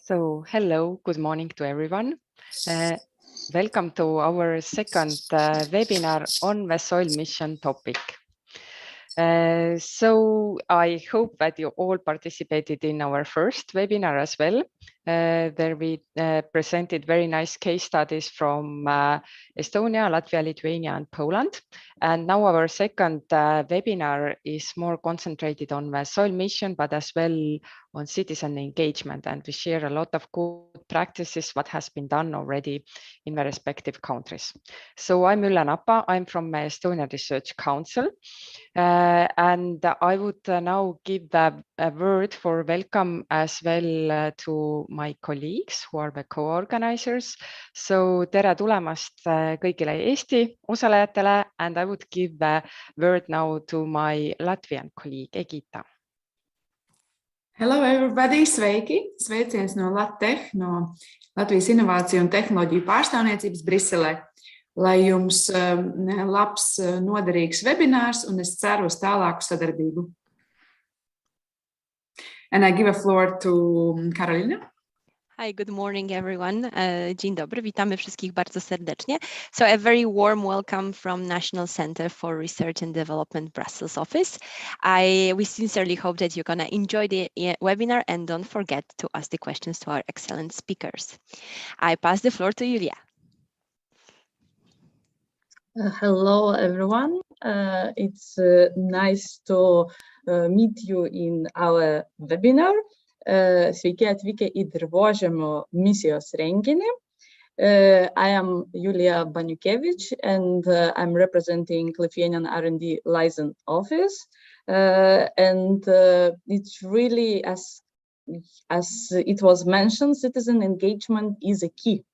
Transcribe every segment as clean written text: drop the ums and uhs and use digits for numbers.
So hello, good morning to everyone. Welcome to our second webinar on the soil mission topic. So I hope that you all participated in our first webinar as well. There we presented very nice case studies from Estonia, Latvia, Lithuania and Poland. And now our second webinar is more concentrated on the soil mission, but as well on citizen engagement. And we share a lot of good practices, what has been done already in the respective countries. So I'm Ülle Napa, I'm from the Estonian Research Council. And I would now give the word for welcome as well to my colleagues who are the co-organizers. So tere tulemast kõigile Eesti osalejatele, and I would give the word now to my Latvian colleague Egita. Hello everybody, sveiki! Sveiciens no LatTech, no Latvijas Inovāciju un Tehnoloģiju pārstāvniecības Briselē. Lai jums labs, noderīgs webinārs, un es ceru uz tālāku sadarbību. And I give a floor to Karolina. Hi, good morning, everyone. Dzień dobry, witamy wszystkich bardzo serdecznie. So a very warm welcome from National Center for Research and Development Brussels office. We sincerely hope that you're going to enjoy the webinar and don't forget to ask the questions to our excellent speakers. I pass the floor to Julia. Hello, everyone. It's nice to meet you in our webinar. Sveiki atvykę į Dirvožemio misijos renginį. I am Julia Baniukevič and I'm representing Lithuanian RDI Liaison Office. And it's really, as it was mentioned, citizen engagement is a key.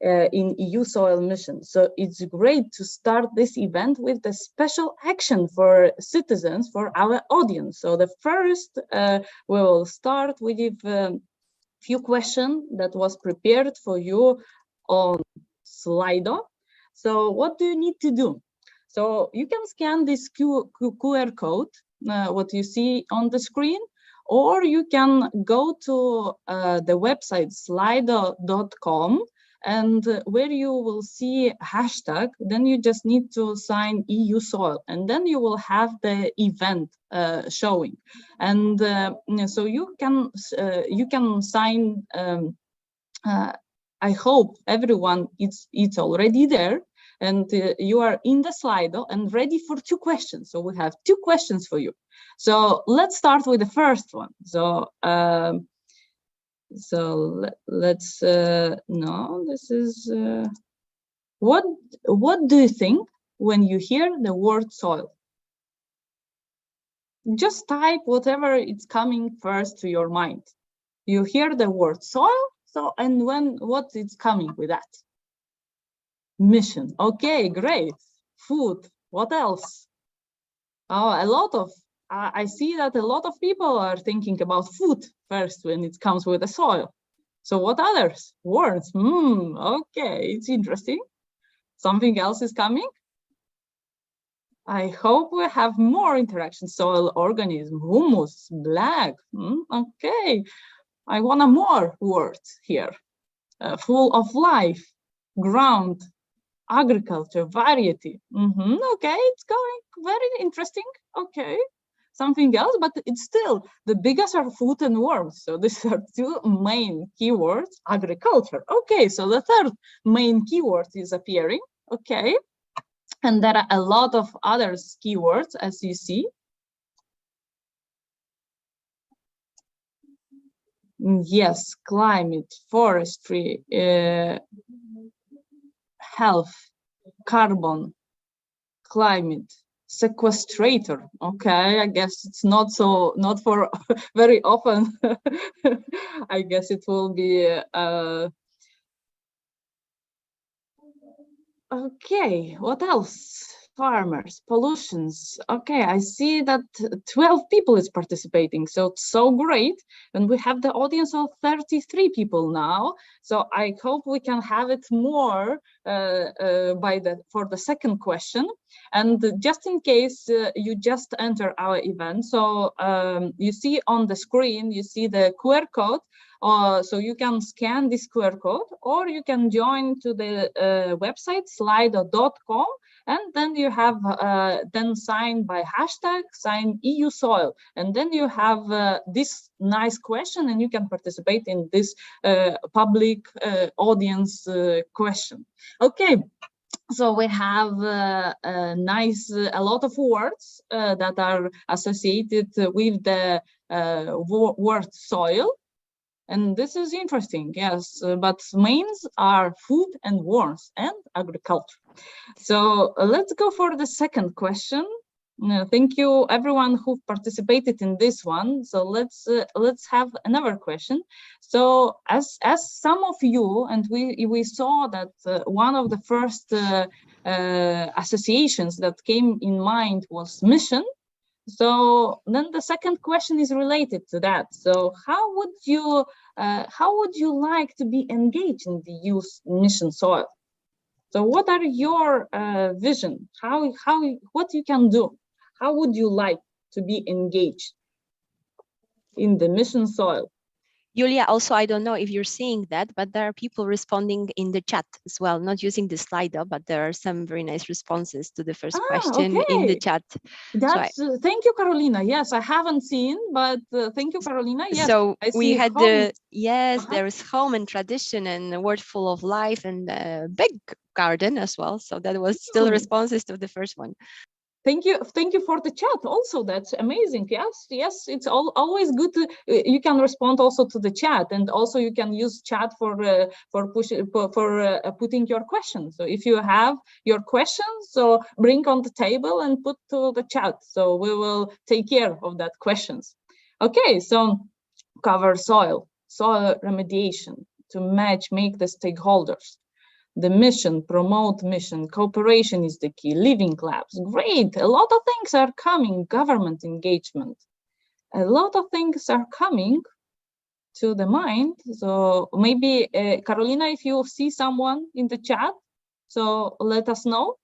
in EU soil mission. So it's great to start this event with a special action for citizens, for our audience. So the first, we will start with a few questions that was prepared for you on Slido. So what do you need to do? So you can scan this QR code, what you see on the screen, or you can go to the website slido.com, and where you will see hashtag, then you just need to sign EU soil, and then you will have the event showing. And so you can sign. I hope everyone it's already there, and you are in the Slido and ready for 2 questions. So we have 2 questions for you. So let's start with the first one. So let's no, this is what do you think when you hear the word soil? Just type whatever it's coming first to your mind. You hear the word soil, so and what is coming with that? Mission. Okay, great. Food. What else? Oh, a lot of. I see that a lot of people are thinking about food first when it comes with the soil. So what others? Words. Okay, it's interesting. Something else is coming. I hope we have more interaction. Soil organism, humus, black. Okay, I want more words here. Full of life, ground, agriculture, variety. Okay, it's going very interesting. Okay, something else, but it's still the biggest are food and worms. So these are 2 main keywords. Agriculture. Okay, so the third main keyword is appearing. Okay, and there are a lot of other keywords, as you see. Yes, climate, forestry, health, carbon, climate, sequestrator. Okay, I guess it's not for very often. I guess it will be okay. What else? Farmers, pollutions. Okay, I see that 12 people is participating, so it's so great. And we have the audience of 33 people now. So I hope we can have it more for the second question. And just in case you just enter our event, so you see on the screen, you see the QR code. So you can scan this QR code, or you can join to the website slido.com, and then you have then sign by hashtag sign EU soil, and then you have this nice question, and you can participate in this public audience question. Okay. So we have a lot of words that are associated with the word soil. And this is interesting, yes, but mains are food and worms and agriculture. So let's go for the second question. Thank you everyone who participated in this one. So let's have another question. So as some of you, and we saw that one of the first associations that came in mind was mission. So then the second question is related to that. So how would you like to be engaged in the youth mission soil? So what are your vision? What you can do? How would you like to be engaged in the mission soil? Julia, also, I don't know if you're seeing that, but there are people responding in the chat as well, not using the Slido, but there are some very nice responses to the first question in the chat. That's, thank you, Carolina. Yes, I haven't seen, but thank you, Carolina. Yes, so we had there is home and tradition and a word full of life and a big garden as well. So that was still responses to the first one. Thank you for the chat. Also, that's amazing. Yes, it's always good to you can respond also to the chat, and also you can use chat for putting your questions. So if you have your questions, so bring on the table and put to the chat. So we will take care of that questions. Okay, so cover soil remediation to make the stakeholders. the mission, promote mission, cooperation is the key, living labs, great. A lot of things are coming, government engagement. A lot of things are coming to the mind. So maybe, Carolina, if you see someone in the chat, so let us know.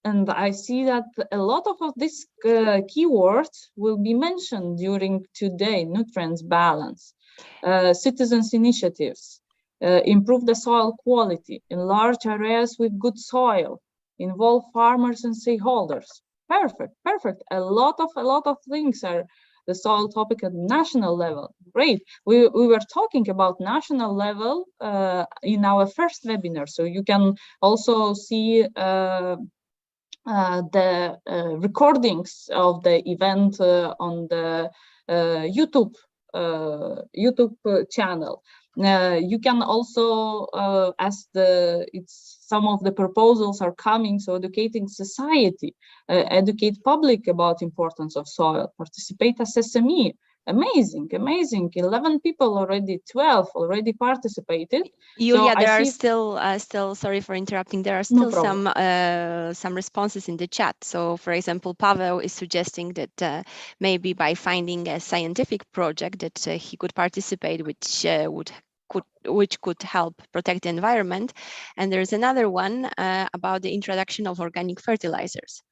And I see that a lot of these keywords will be mentioned during today: nutrients balance, citizens initiatives, improve the soil quality, enlarge areas with good soil, involve farmers and stakeholders. Perfect, perfect. A lot of things are the soil topic at national level. Great. We were talking about national level in our first webinar, so you can also see the recordings of the event on the YouTube channel. You can also, as some of the proposals are coming, so educating society, educate public about importance of soil, participate as SME. Amazing, amazing. 11 people already, 12 already participated. Julia, so there are still, sorry for interrupting, there are still some responses in the chat. So for example, Pavel is suggesting that maybe by finding a scientific project that he could participate, which could help protect the environment. And there's another one about the introduction of organic fertilizers.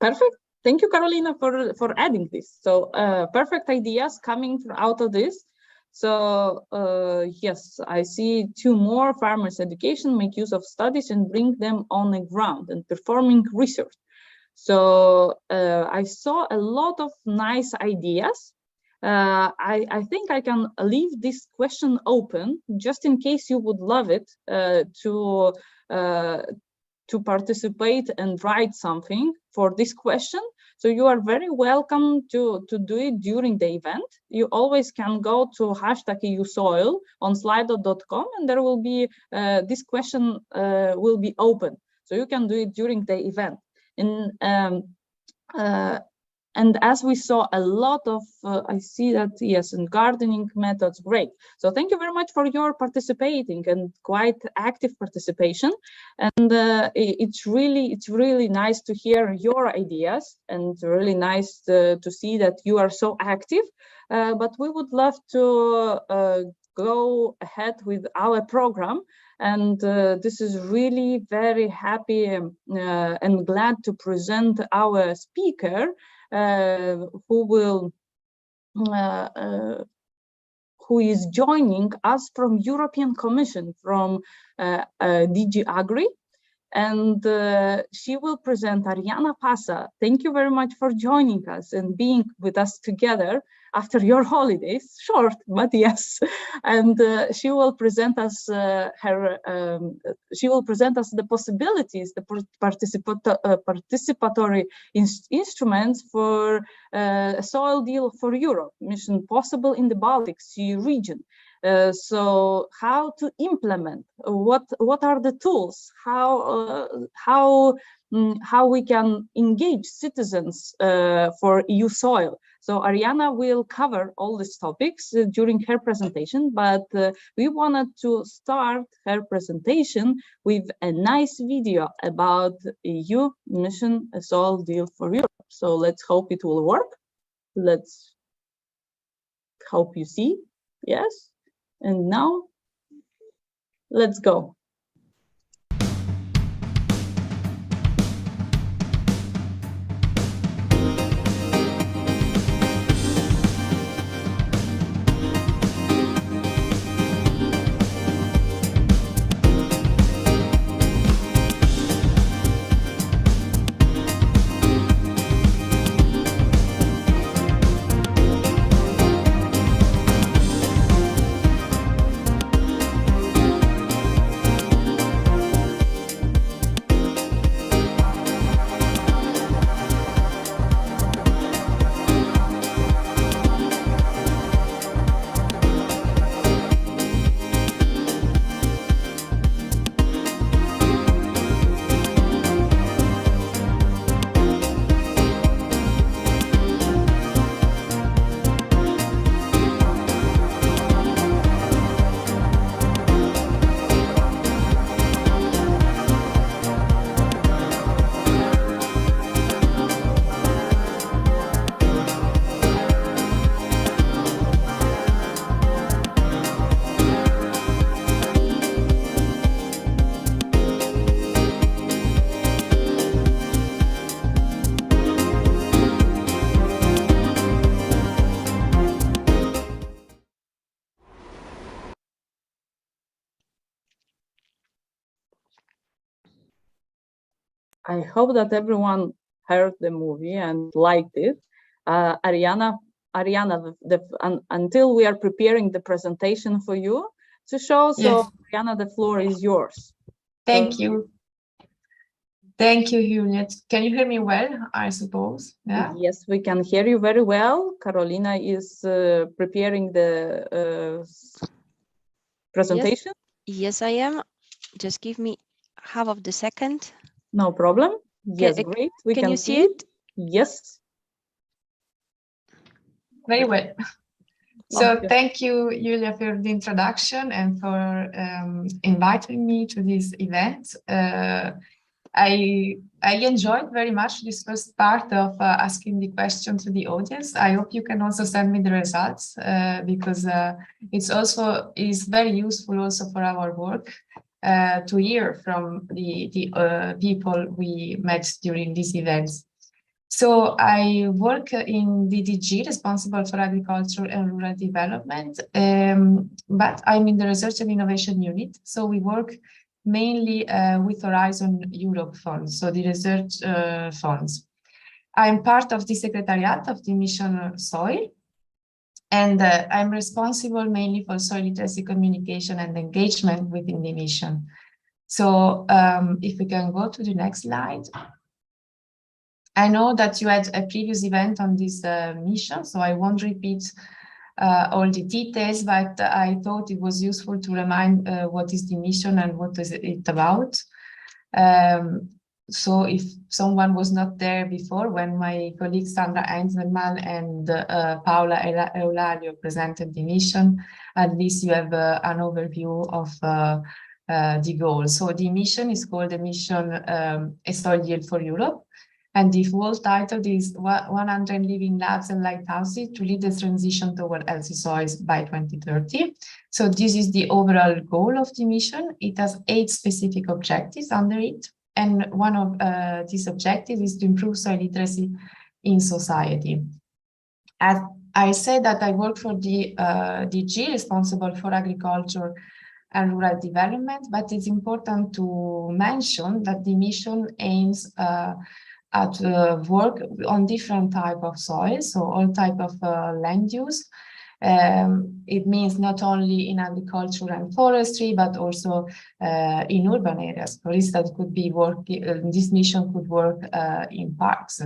Perfect. Thank you, Carolina, for adding this. So perfect ideas coming out of this. So yes, I see 2 more: farmers education, make use of studies and bring them on the ground, and performing research. So I saw a lot of nice ideas. I think I can leave this question open just in case you would love it to participate and write something for this question. So you are very welcome to do it during the event. You always can go to #EUSoil on slido.com, and there will be this question will be open. So you can do it during the event. And as we saw a lot of, I see that, yes, and gardening methods, great. So thank you very much for your participating and quite active participation. And it's really nice to hear your ideas, and really nice to see that you are so active. But we would love to go ahead with our program. And this is really very happy and glad to present our speaker, who is joining us from European Commission, from DG AGRI, and she will present Arianna Pasa. Thank you very much for joining us and being with us together after your holidays, short, but yes. And she will present us the possibilities, the participatory instruments for a soil deal for Europe, mission possible in the Baltic Sea region. So how to implement, what are the tools, how we can engage citizens for EU soil. So Arianna will cover all these topics during her presentation, but we wanted to start her presentation with a nice video about EU mission A Soil Deal for Europe. So let's hope it will work. Let's hope you see. Yes. And now let's go. I hope that everyone heard the movie and liked it. Arianna, until we are preparing the presentation for you to show, so Yes. Arianna, the floor is yours. Thank you. Thank you, Juliet. Can you hear me well, I suppose? Yeah. Yes, we can hear you very well. Carolina is preparing the presentation. Yes, I am. Just give me half of the second. No problem. Yes, great. We can you see it? Yes. Very well. So Okay. thank you, Julia, for the introduction and for inviting me to this event. I enjoyed very much this first part of asking the question to the audience. I hope you can also send me the results because it's very useful also for our work to hear from the people we met during these events. So I work in the DG, responsible for agriculture and rural development, but I'm in the Research and Innovation Unit. So we work mainly with Horizon Europe funds, so the research funds. I'm part of the Secretariat of the mission Soil, and I'm responsible mainly for soil literacy communication and engagement within the mission. So if we can go to the next slide. I know that you had a previous event on this mission, so I won't repeat all the details, but I thought it was useful to remind what is the mission and what is it about. So if someone was not there before, when my colleague Sandra Einzelmann and Paula Eulalio presented the mission, at least you have an overview of the goal. So the mission is called the mission A Soil Yield for Europe. And the full title is 100 Living Labs and Lighthouses to lead the transition toward healthy soils by 2030. So this is the overall goal of the mission. It has 8 specific objectives under it. And one of these objectives is to improve soil literacy in society. As I said that I work for the DG, responsible for agriculture and rural development, but it's important to mention that the mission aims at work on different type of soils, so all type of land use. It means not only in agriculture and forestry, but also in urban areas. For instance, could be work. This mission could work in parks.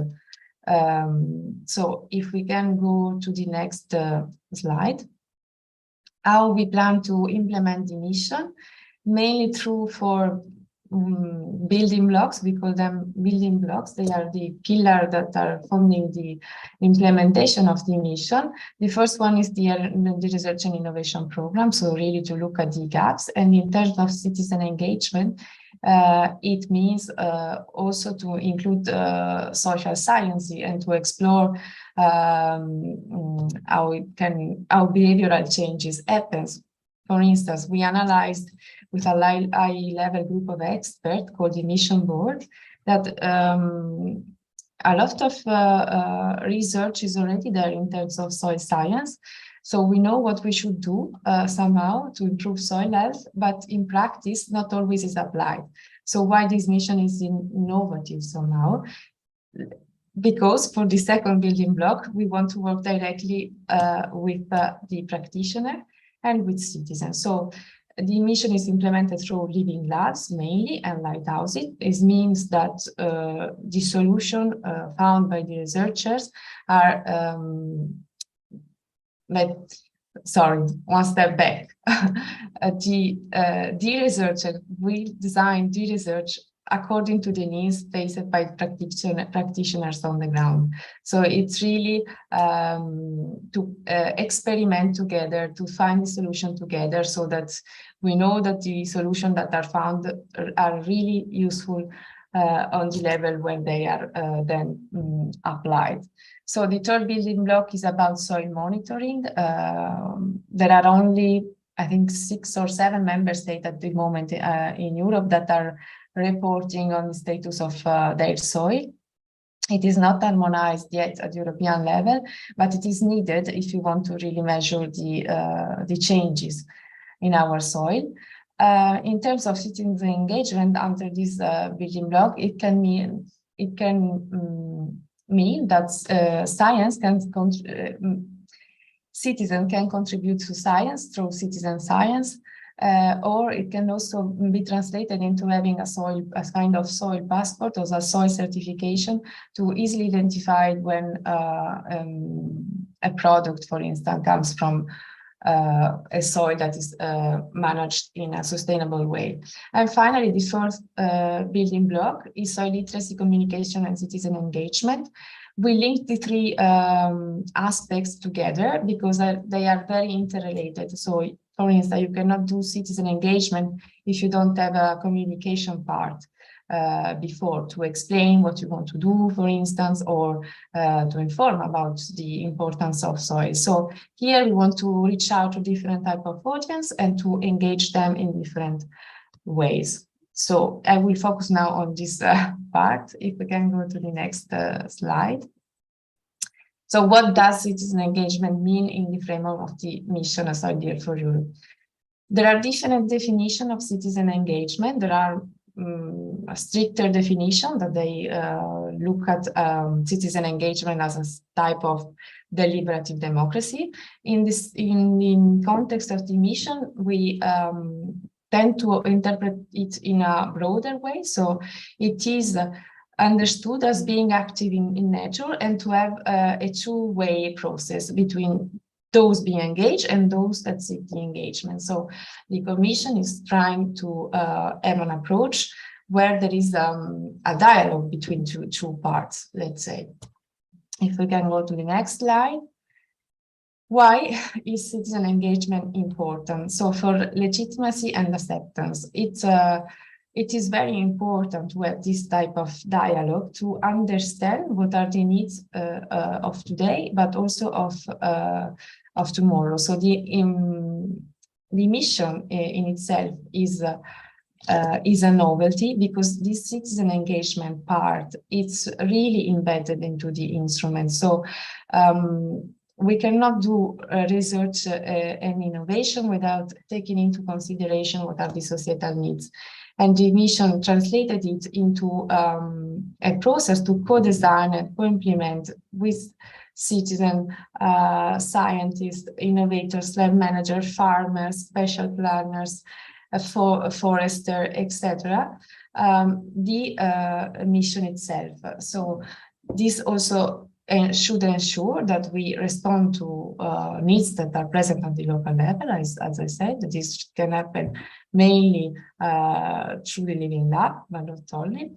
So if we can go to the next slide, how we plan to implement the mission, mainly through 4 building blocks. We call them building blocks. They are the pillars that are forming the implementation of the mission. The first one is the research and innovation program, so really to look at the gaps. And in terms of citizen engagement, it means also to include social science and to explore how behavioral changes happens. For instance, we analyzed with a high-level group of experts called the Mission Board that a lot of research is already there in terms of soil science. So we know what we should do somehow to improve soil health, but in practice, not always is applied. So why this mission is innovative somehow? Because for the second building block, we want to work directly with the practitioner and with citizens. So the mission is implemented through living labs mainly and lighthouses. It means that the solution found by the researchers are, one step back. The researcher will design the research according to the needs faced by practitioners on the ground. So it's really to experiment together, to find the solution together, so that we know that the solutions that are found are really useful on the level when they are then applied. So the third building block is about soil monitoring. There are only, I think, 6 or 7 member states at the moment in Europe that are reporting on the status of their soil. It is not harmonized yet at European level, but it is needed if you want to really measure the changes in our soil. In terms of citizen engagement under this building block, it can mean that science can citizen can contribute to science through citizen science, or it can also be translated into having a kind of soil passport or a soil certification to easily identify when a product, for instance, comes from a soil that is managed in a sustainable way. And finally, the fourth building block is soil literacy, communication, and citizen engagement. We link the three aspects together because they are very interrelated. So, for instance, you cannot do citizen engagement if you don't have a communication part before to explain what you want to do, for instance, or to inform about the importance of soil. So here we want to reach out to different type of audience and to engage them in different ways. So I will focus now on this part. If we can go to the next slide. So what does citizen engagement mean in the framework of the mission A Soil Dear for Europe? There are different definitions of citizen engagement. There are a stricter definition that they look at citizen engagement as a type of deliberative democracy. In context of the mission, we tend to interpret it in a broader way. So it is understood as being active in nature and to have a two-way process between those being engaged and those that seek the engagement. So the Commission is trying to have an approach where there is a dialogue between two parts, let's say. If we can go to the next slide. Why is citizen engagement important? So for legitimacy and acceptance, it is very important to have this type of dialogue to understand what are the needs of today, but also of tomorrow. So the mission in itself is a novelty because this citizen engagement part, it's really embedded into the instrument. So we cannot do research and innovation without taking into consideration what are the societal needs. And the mission translated it into a process to co-design and co-implement with citizen scientists, innovators, land managers, farmers, special planners, forester, etc. The mission itself. So this also should ensure that we respond to needs that are present at the local level, as I said. This can happen mainly through the Living Lab, but not only.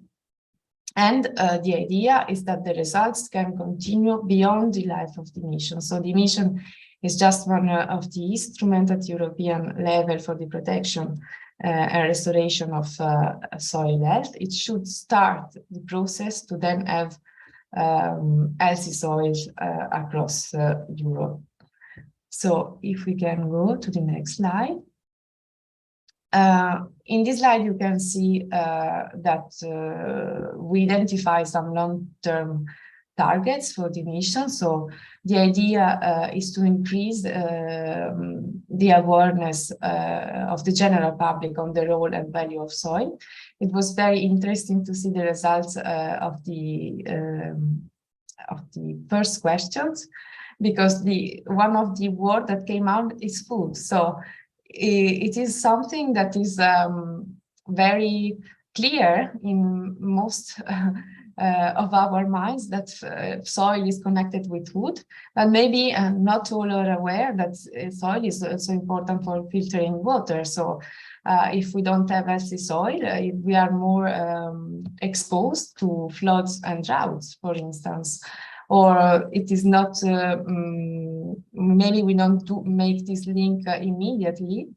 And the idea is that the results can continue beyond the life of the mission. So the mission is just one of the instruments at European level for the protection and restoration of soil health. It should start the process to then have healthy soils across Europe. So if we can go to the next slide. In this slide, you can see that we identify some long-term targets for the mission. So the idea is to increase the awareness of the general public on the role and value of soil. It was very interesting to see the results of the first questions, because one of the words that came out is food. So it is something that is very clear in most of our minds, that soil is connected with food, but maybe not all are aware that soil is also important for filtering water. So if we don't have healthy soil, we are more exposed to floods and droughts, for instance. Or it is not, maybe we don't make this link immediately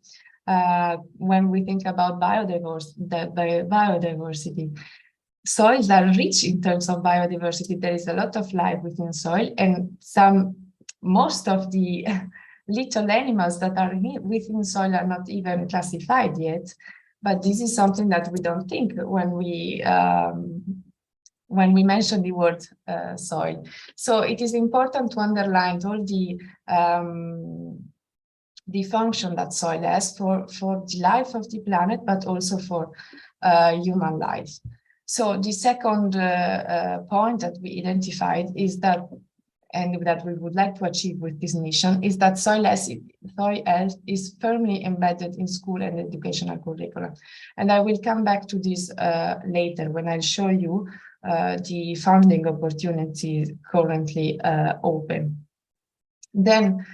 when we think about biodiversity. Soils are rich in terms of biodiversity. There is a lot of life within soil, and most of the little animals that are within soil are not even classified yet. But this is something that we don't think when we mention the word soil. So it is important to underline all the the function that soil has for the life of the planet, but also for human life. So the second point that we identified is that, and that we would like to achieve with this mission, is that soil health is firmly embedded in school and educational curriculum. And I will come back to this later when I show you the funding opportunities currently open. Then,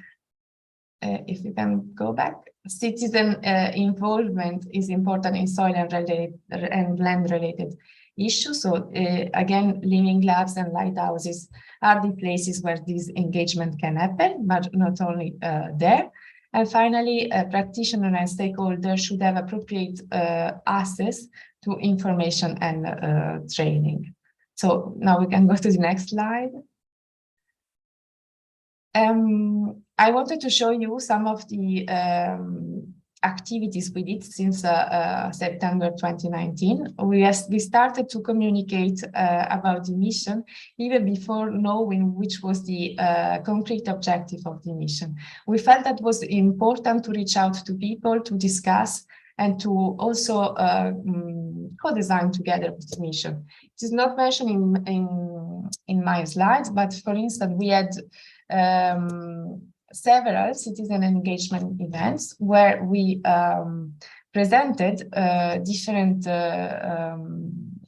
if you can go back, citizen involvement is important in soil and land-related issues. So again, living labs and lighthouses are the places where this engagement can happen, but not only there. And finally, practitioners and stakeholders should have appropriate access to information and training. So now we can go to the next slide. I wanted to show you some of the activities we did since September 2019. We started to communicate about the mission even before knowing which was the concrete objective of the mission. We felt that it was important to reach out to people, to discuss, and to also co-design together with the mission. It is not mentioned in my slides, but for instance, we had several citizen engagement events where we presented different,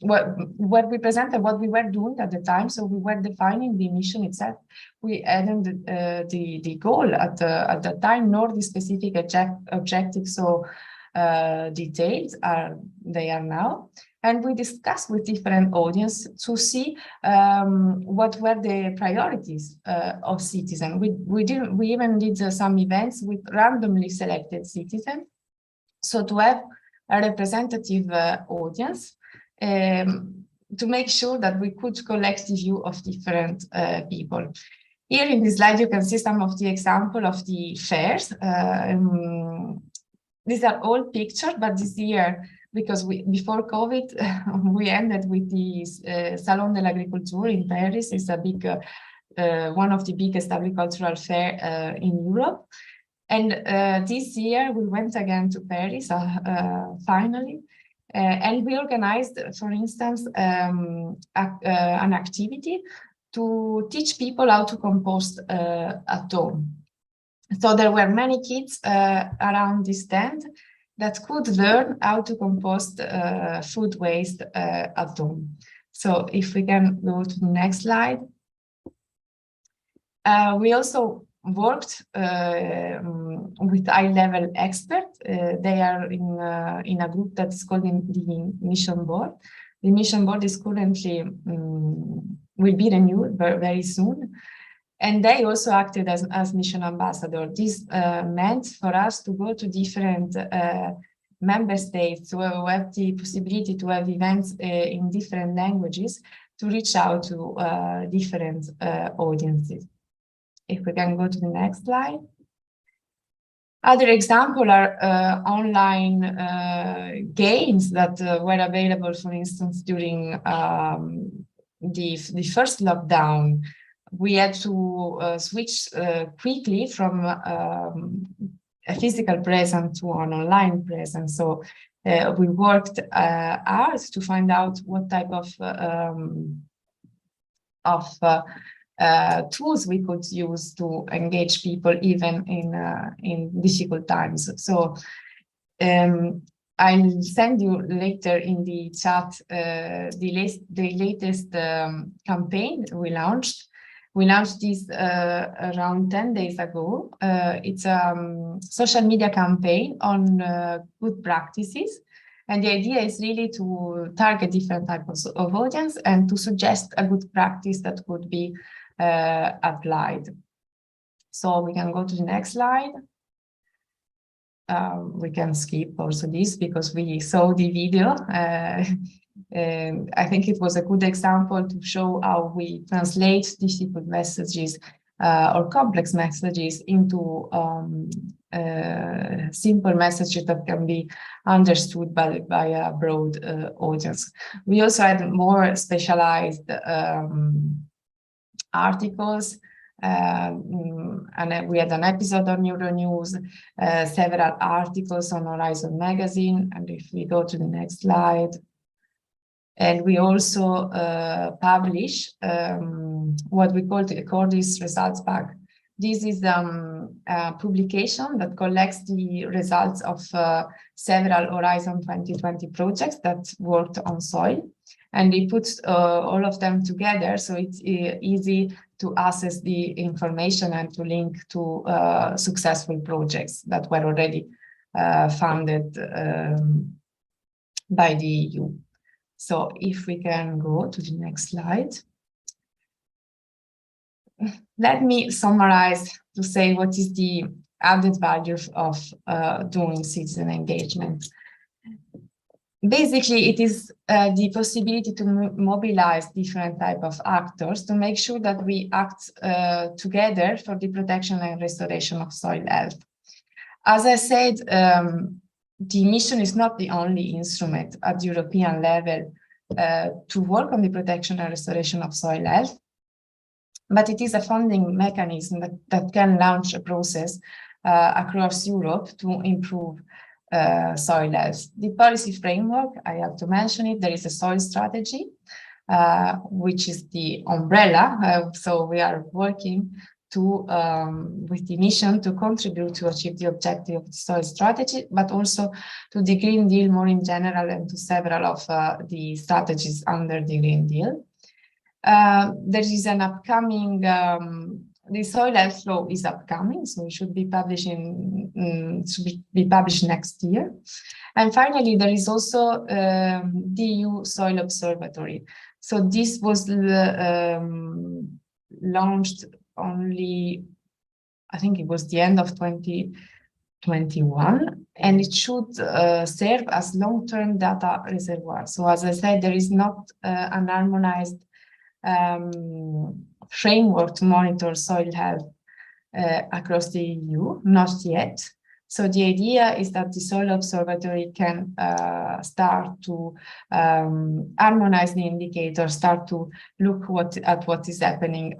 where we presented what we were doing at the time. So we were defining the mission itself. We hadn't the goal at the time, nor the specific objectives. So details they are now. And we discussed with different audience to see what were the priorities of citizens. We even did some events with randomly selected citizens. So to have a representative audience to make sure that we could collect the view of different people. Here in this slide, you can see some of the example of the fairs. These are all pictures, but this year, because before COVID, we ended with the Salon de l'Agriculture in Paris. It's a big, one of the biggest agricultural fair in Europe. And this year we went again to Paris, finally, and we organized, for instance, an activity to teach people how to compost at home. So there were many kids around this stand that could learn how to compost food waste at home. So if we can go to the next slide. We also worked with high-level experts. They are in a group that is called the Mission Board. The Mission Board is currently, will be renewed very soon. And they also acted as mission ambassador. This meant for us to go to different member states who have the possibility to have events in different languages to reach out to different audiences. If we can go to the next slide. Other examples are online games that were available, for instance, during the first lockdown. We had to switch quickly from a physical presence to an online presence. So we worked hard to find out what type of tools we could use to engage people even in difficult times. So I'll send you later in the chat the latest campaign we launched. We launched this around 10 days ago. It's a social media campaign on good practices. And the idea is really to target different types of audience and to suggest a good practice that could be applied. So we can go to the next slide. We can skip also this because we saw the video. And I think it was a good example to show how we translate difficult messages or complex messages into simple messages that can be understood by a broad audience. We also had more specialized articles And we had an episode on Euronews, several articles on Horizon magazine. And if we go to the next slide, and we also publish what we call the Cordis Results Bag. This is a publication that collects the results of several Horizon 2020 projects that worked on soil. And it puts all of them together, so it's easy to access the information and to link to successful projects that were already funded by the EU. So if we can go to the next slide. Let me summarize to say what is the added value of doing citizen engagement. Basically, it is the possibility to mobilize different types of actors to make sure that we act together for the protection and restoration of soil health. As I said, the mission is not the only instrument at the European level to work on the protection and restoration of soil health, but it is a funding mechanism that can launch a process across Europe to improve soil health. The policy framework, I have to mention it, there is a soil strategy, which is the umbrella. So we are working with the mission to contribute to achieve the objective of the soil strategy, but also to the Green Deal more in general and to several of the strategies under the Green Deal. There is an upcoming, the soil health law is upcoming, so it should be published next year. And finally, there is also the EU Soil Observatory. So this was launched only, I think it was the end of 2021, and it should serve as long-term data reservoir. So as I said, there is not an harmonized framework to monitor soil health across the EU, not yet. So the idea is that the Soil Observatory can start to harmonize the indicators, start to look at what is happening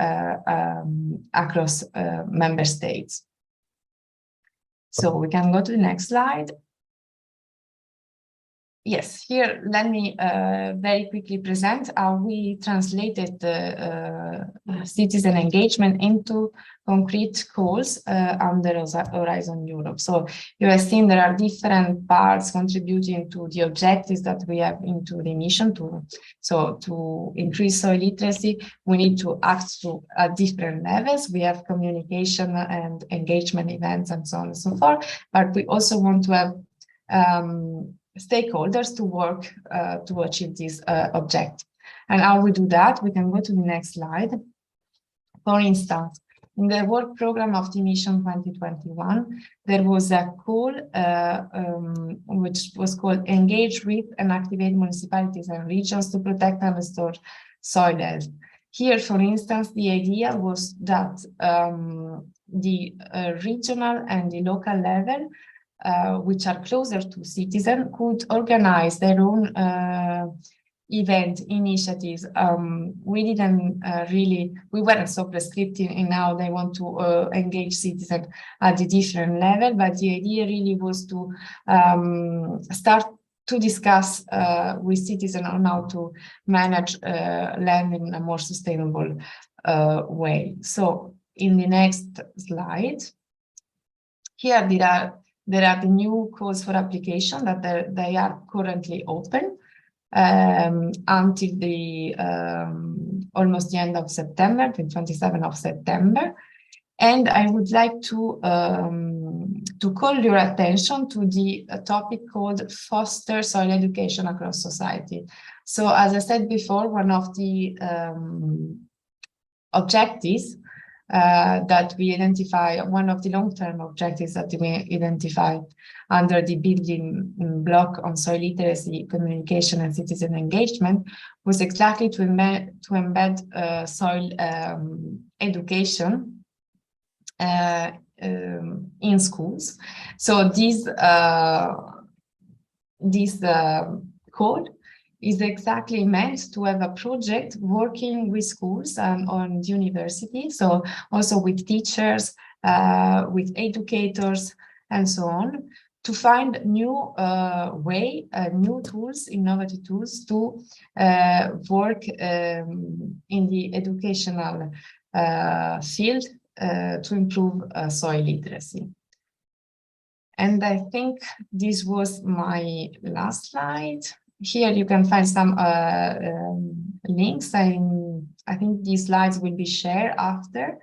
across member states. So we can go to the next slide. Yes, here let me very quickly present how we translated citizen engagement into concrete goals under Horizon Europe. So you have seen there are different parts contributing to the objectives that we have into the mission. To increase soil literacy, we need to act at different levels. We have communication and engagement events and so on and so forth, but we also want to have stakeholders to work to achieve this objective. And how we do that, we can go to the next slide. For instance, in the work program of the mission 2021, there was a call which was called Engage with and Activate Municipalities and Regions to Protect and Restore Soil Health. Here, for instance, the idea was that the regional and the local level, which are closer to citizens, could organize their own event initiatives. We weren't so prescriptive in how they want to engage citizens at the different level, but the idea really was to start to discuss with citizens on how to manage land in a more sustainable way. So in the next slide, here there are the new calls for application that they are currently open until the almost the end of September, the 27th of September. And I would like to call your attention to the topic called Foster Soil Education Across Society. So as I said before, one of the objectives that we identify, one of the long-term objectives that we identified under the building block on soil literacy, communication, and citizen engagement was exactly to embed soil education in schools. So this call is exactly meant to have a project working with schools and on university, so also with teachers, with educators, and so on, to find new new tools, innovative tools to work in the educational field to improve soil literacy. And I think this was my last slide. Here you can find some links. I think these slides will be shared after.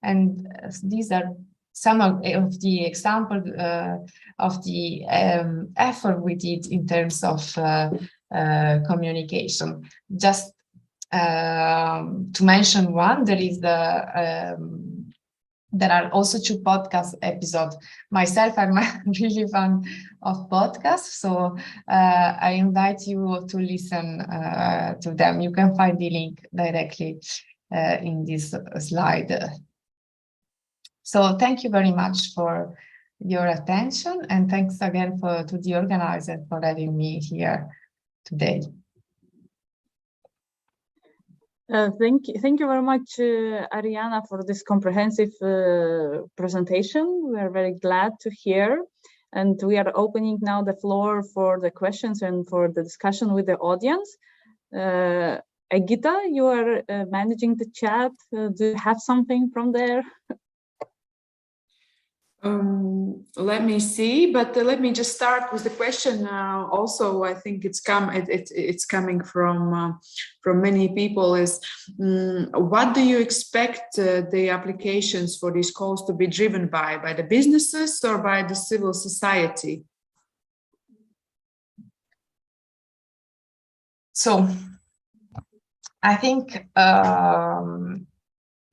And these are some of the examples of the effort we did in terms of communication. Just to mention one, there are also 2 podcast episodes. Myself, I'm really fan of podcasts, so I invite you to listen to them. You can find the link directly in this slide. So thank you very much for your attention, and thanks again to the organizer for having me here today. Thank you very much, Arianna, for this comprehensive presentation. We are very glad to hear, and we are opening now the floor for the questions and for the discussion with the audience. Agita, you are managing the chat. Do you have something from there? Let me see, but let me just start with the question. Also, I think it's coming from many people. Is what do you expect the applications for these calls to be driven by the businesses or by the civil society? So, I think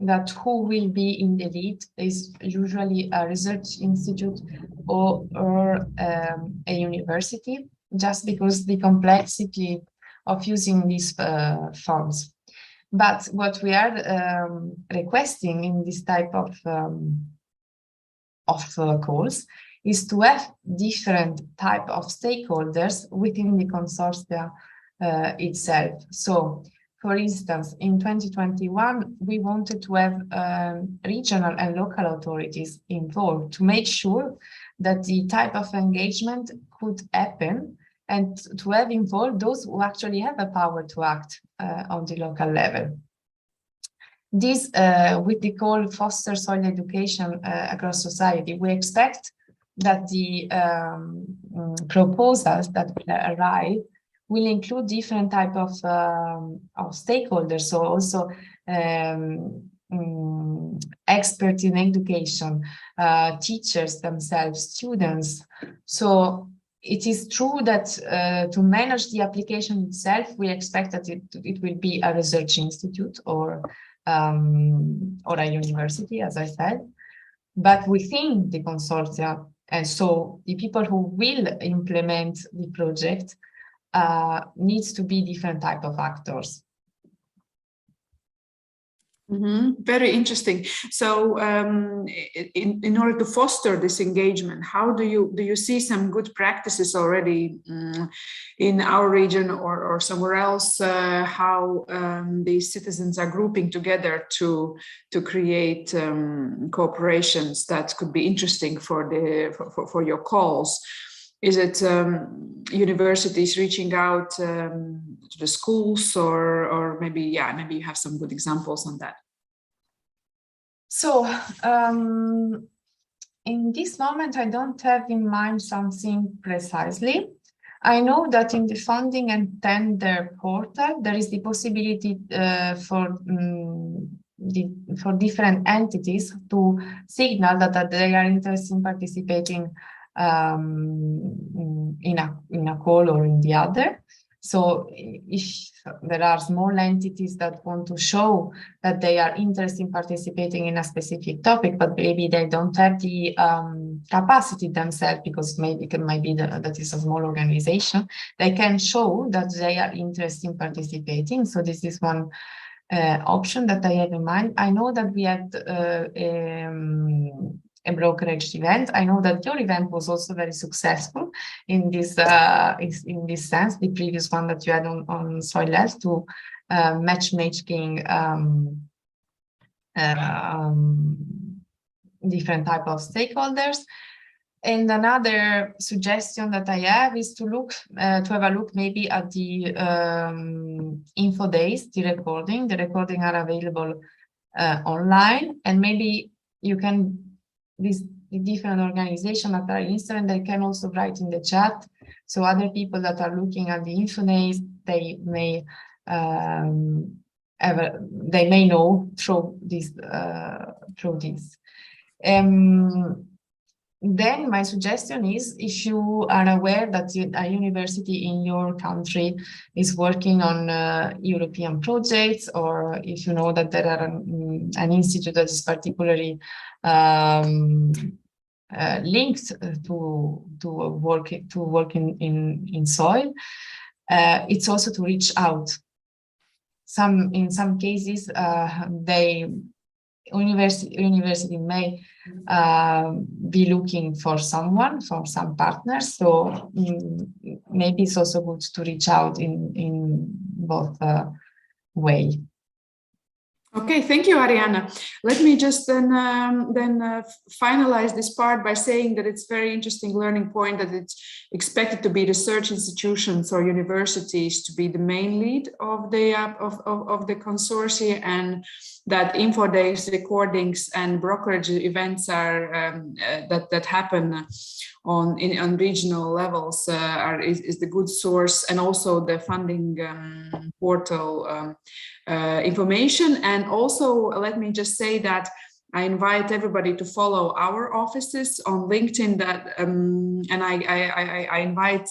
that who will be in the lead is usually a research institute or a university, just because the complexity of using these funds. But what we are requesting in this type of calls is to have different type of stakeholders within the consortia itself. So, for instance, in 2021, we wanted to have regional and local authorities involved to make sure that the type of engagement could happen, and to have involved those who actually have the power to act on the local level. This, with the call Foster Soil Education Across Society, we expect that the proposals that will arrive will include different type of stakeholders, so also experts in education, teachers themselves, students. So it is true that to manage the application itself, we expect that it will be a research institute or a university, as I said. But within the consortia, and so the people who will implement the project needs to be different type of actors. Very interesting. So, in order to foster this engagement, how do you see some good practices already in our region or somewhere else? How these citizens are grouping together to create cooperations that could be interesting for your calls? Is it universities reaching out to the schools, or maybe you have some good examples on that? So in this moment, I don't have in mind something precisely. I know that in the funding and tender portal, there is the possibility for different entities to signal that they are interested in participating in a call or in the other. So if there are small entities that want to show that they are interested in participating in a specific topic, but maybe they don't have the capacity themselves, because maybe it might be that is a small organization, they can show that they are interested in participating. So this is one option that I have in mind. I know that we had a brokerage event. I know that your event was also very successful in this sense, the previous one that you had on soil health, to matchmaking different type of stakeholders. And another suggestion that I have is to have a look maybe at the info days, the recording. The recording are available online, and maybe you can, the different organizations that are interested, they can also write in the chat. So other people that are looking at the info days, they may know through this. Then my suggestion is, if you are aware that a university in your country is working on European projects, or if you know that there are an institute that is particularly linked to work in soil, it's also to reach out. In some cases, university may be looking for some partners, so maybe it's also good to reach out in both way. Okay, thank you, Arianna. Let me just then finalize this part by saying that it's very interesting learning point that it's expected to be research institutions or universities to be the main lead of the consortia, and that info days, recordings, and brokerage events are that happen on regional levels is the good source, and also the funding portal information. And also, let me just say that I invite everybody to follow our offices on LinkedIn. And I invite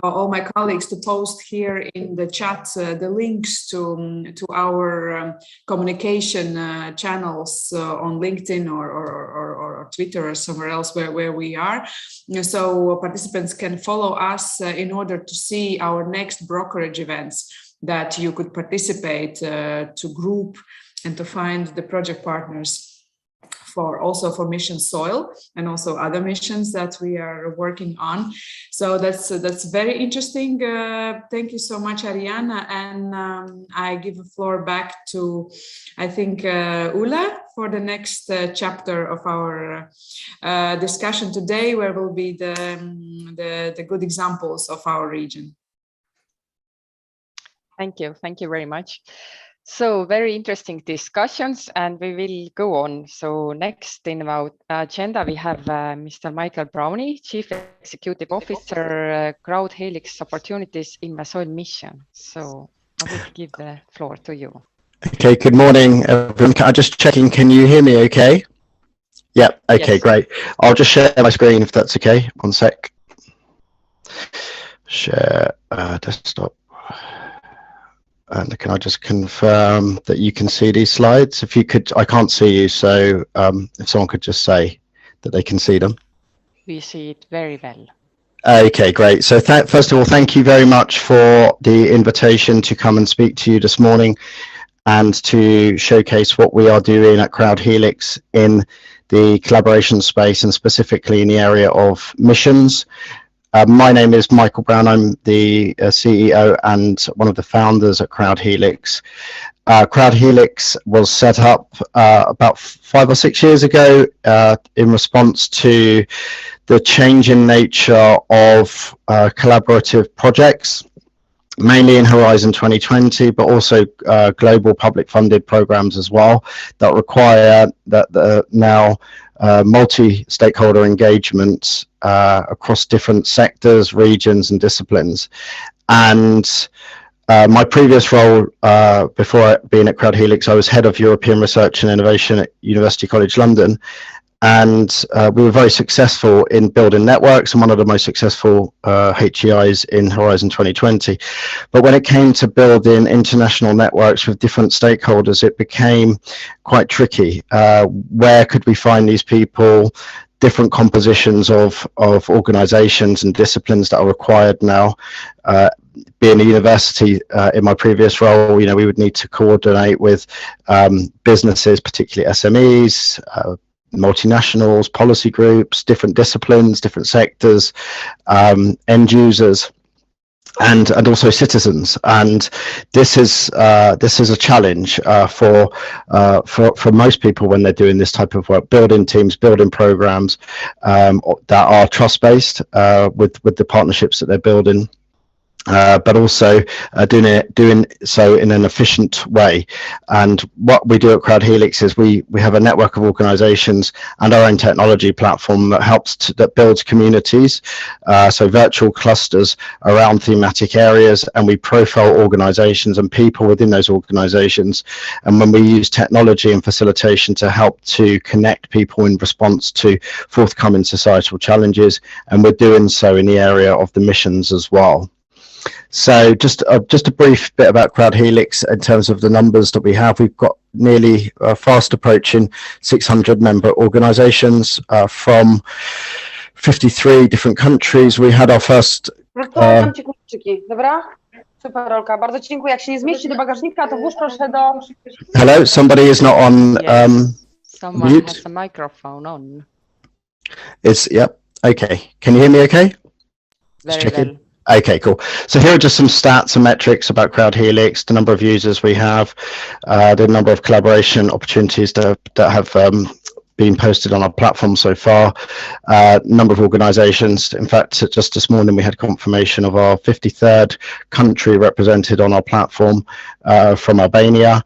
all my colleagues to post here in the chat the links to our communication channels on LinkedIn or Twitter or somewhere else where we are, so participants can follow us in order to see our next brokerage events that you could participate to group and to find the project partners for mission soil and also other missions that we are working on. So that's very interesting. Thank you so much, Arianna. And I give the floor back to, I think, Ula for the next chapter of our discussion today, where will be the good examples of our region. Thank you very much. So very interesting discussions, and we will go on. So next in our agenda, we have Mr. Michael Browne, Chief Executive Officer, CrowdHelix Opportunities in the Soil Mission. So I will give the floor to you. Okay, good morning, everyone. I'm just checking, can you hear me okay? Yeah, okay, yes. Great. I'll just share my screen if that's okay. One sec. Share desktop. And can I just confirm that you can see these slides? If you could, I can't see you, so if someone could just say that they can see them. We see it very well. Okay, great. So first of all, thank you very much for the invitation to come and speak to you this morning and to showcase what we are doing at CrowdHelix in the collaboration space, and specifically in the area of missions. My name is Michael Browne. I'm the CEO and one of the founders at CrowdHelix. CrowdHelix was set up about 5 or 6 years ago in response to the changing nature of collaborative projects, mainly in Horizon 2020, but also global public funded programs as well, that require that now multi-stakeholder engagement across different sectors, regions and disciplines. And my previous role before being at CrowdHelix, I was head of European Research and Innovation at University College London. And we were very successful in building networks, and one of the most successful HEIs in Horizon 2020. But when it came to building international networks with different stakeholders, it became quite tricky. Where could we find these people? Different compositions of organizations and disciplines that are required now. Being a university in my previous role, we would need to coordinate with businesses, particularly SMEs, multinationals, policy groups, different disciplines, different sectors, end users, and also citizens. And this is a challenge for most people when they're doing this type of work, building teams, building programs that are trust-based with the partnerships that they're building. But also doing so in an efficient way. And what we do at CrowdHelix is we have a network of organizations and our own technology platform that builds communities, so virtual clusters around thematic areas, and we profile organizations and people within those organizations. And when we use technology and facilitation to help to connect people in response to forthcoming societal challenges, and we're doing so in the area of the missions as well. So just a brief bit about CrowdHelix in terms of the numbers that we have. We've got nearly fast approaching 600 member organizations from 53 different countries. We had our first... Hello, somebody is not on someone mute. Has a microphone on. Yep. Okay. Can you hear me okay? Very well. Okay, cool. So here are just some stats and metrics about CrowdHelix, the number of users we have, the number of collaboration opportunities that have been posted on our platform so far, number of organizations. In fact, just this morning we had confirmation of our 53rd country represented on our platform from Albania,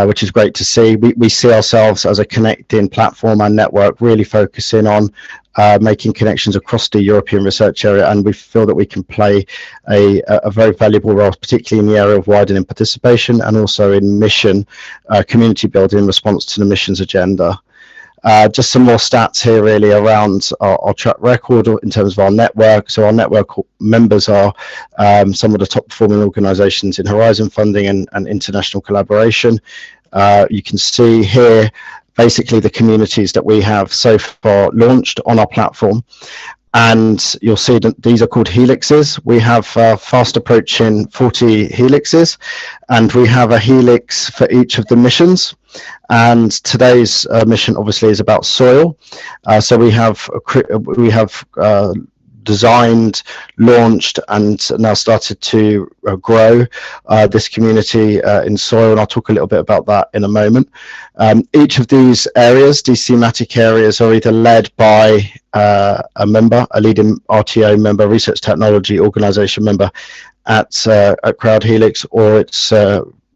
which is great to see. We see ourselves as a connecting platform and network, really focusing on making connections across the European research area, and we feel that we can play a very valuable role, particularly in the area of widening participation and also in mission community building in response to the missions agenda. Just some more stats here really around our track record in terms of our network. So our network members are some of the top performing organizations in Horizon funding and international collaboration. You can see here basically the communities that we have so far launched on our platform, and you'll see that these are called helixes. We have fast approaching 40 helixes, and we have a helix for each of the missions. And today's mission obviously is about soil. So we have designed, launched, and now started to grow this community in soil, and I'll talk a little bit about that in a moment. Each of these areas, these thematic areas, are either led by a member, a leading RTO member, research technology organization member at CrowdHelix, or it's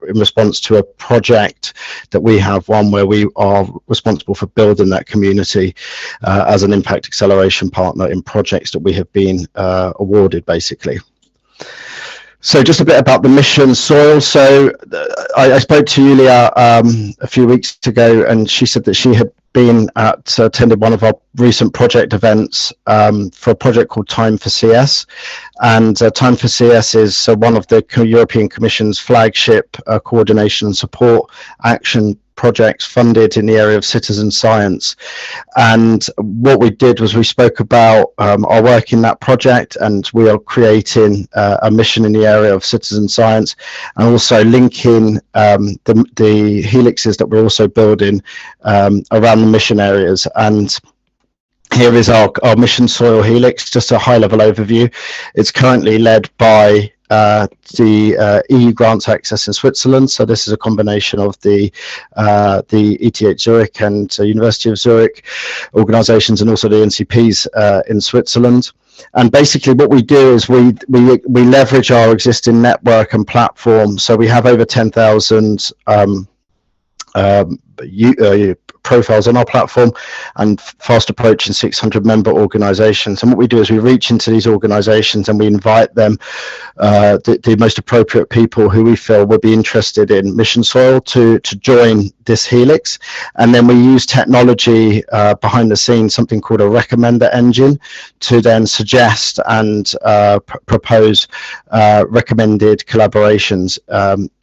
in response to a project that we have, one where we are responsible for building that community as an impact acceleration partner in projects that we have been awarded, basically. So just a bit about the mission soil. So I spoke to Julia a few weeks ago, and she said that she had been attended one of our recent project events for a project called Time for CS, and Time for CS is one of the European Commission's flagship coordination and support action projects funded in the area of citizen science. And what we did was we spoke about our work in that project, and we are creating a mission in the area of citizen science, and also linking the helixes that we're also building around the mission areas. And here is our mission soil helix, just a high level overview. It's currently led by the EU grants access in Switzerland. So this is a combination of the ETH Zurich and University of Zurich organizations, and also the NCPs in Switzerland. And basically what we do is we leverage our existing network and platform. So we have over 10,000 profiles on our platform, and fast approaching 600 member organizations. And what we do is we reach into these organizations and we invite them, the most appropriate people who we feel would be interested in mission soil, to join this helix. And then we use technology behind the scenes, something called a recommender engine, to then suggest and propose recommended collaborations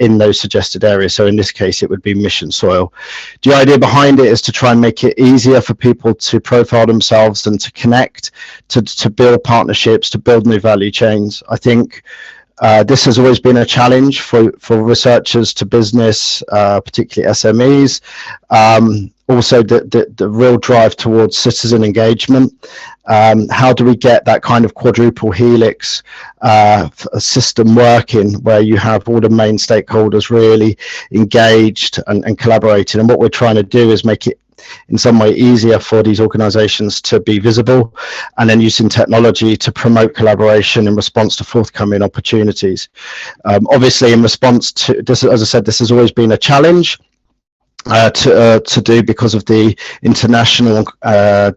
in those suggested areas. So in this case it would be mission soil. The idea behind it is to try and make it easier for people to profile themselves and to connect, to build partnerships, to build new value chains. I think This has always been a challenge for researchers to business, particularly SMEs. Also, the real drive towards citizen engagement. How do we get that kind of quadruple helix system working, where you have all the main stakeholders really engaged and collaborating? And what we're trying to do is make it in some way easier for these organizations to be visible, and then using technology to promote collaboration in response to forthcoming opportunities. Obviously, in response to this, as I said, this has always been a challenge to do because of the international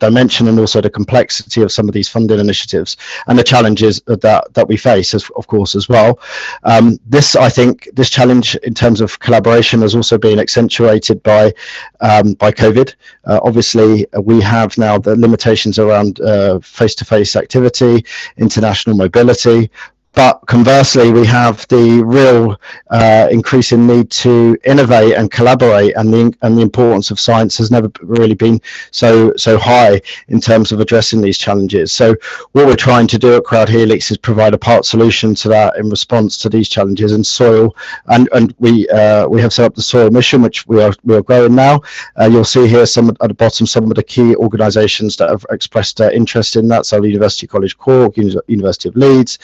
dimension, and also the complexity of some of these funding initiatives and the challenges that we face, of course, as well. I think this challenge in terms of collaboration has also been accentuated by COVID. Obviously, we have now the limitations around face-to-face activity, international mobility. But conversely, we have the real increasing need to innovate and collaborate, and the importance of science has never really been so high in terms of addressing these challenges. So what we're trying to do at CrowdHelix is provide a part solution to that in response to these challenges in soil, and we have set up the soil mission, which we are growing now. You'll see here at the bottom some of the key organisations that have expressed interest in that. So University College Cork, University of Leeds,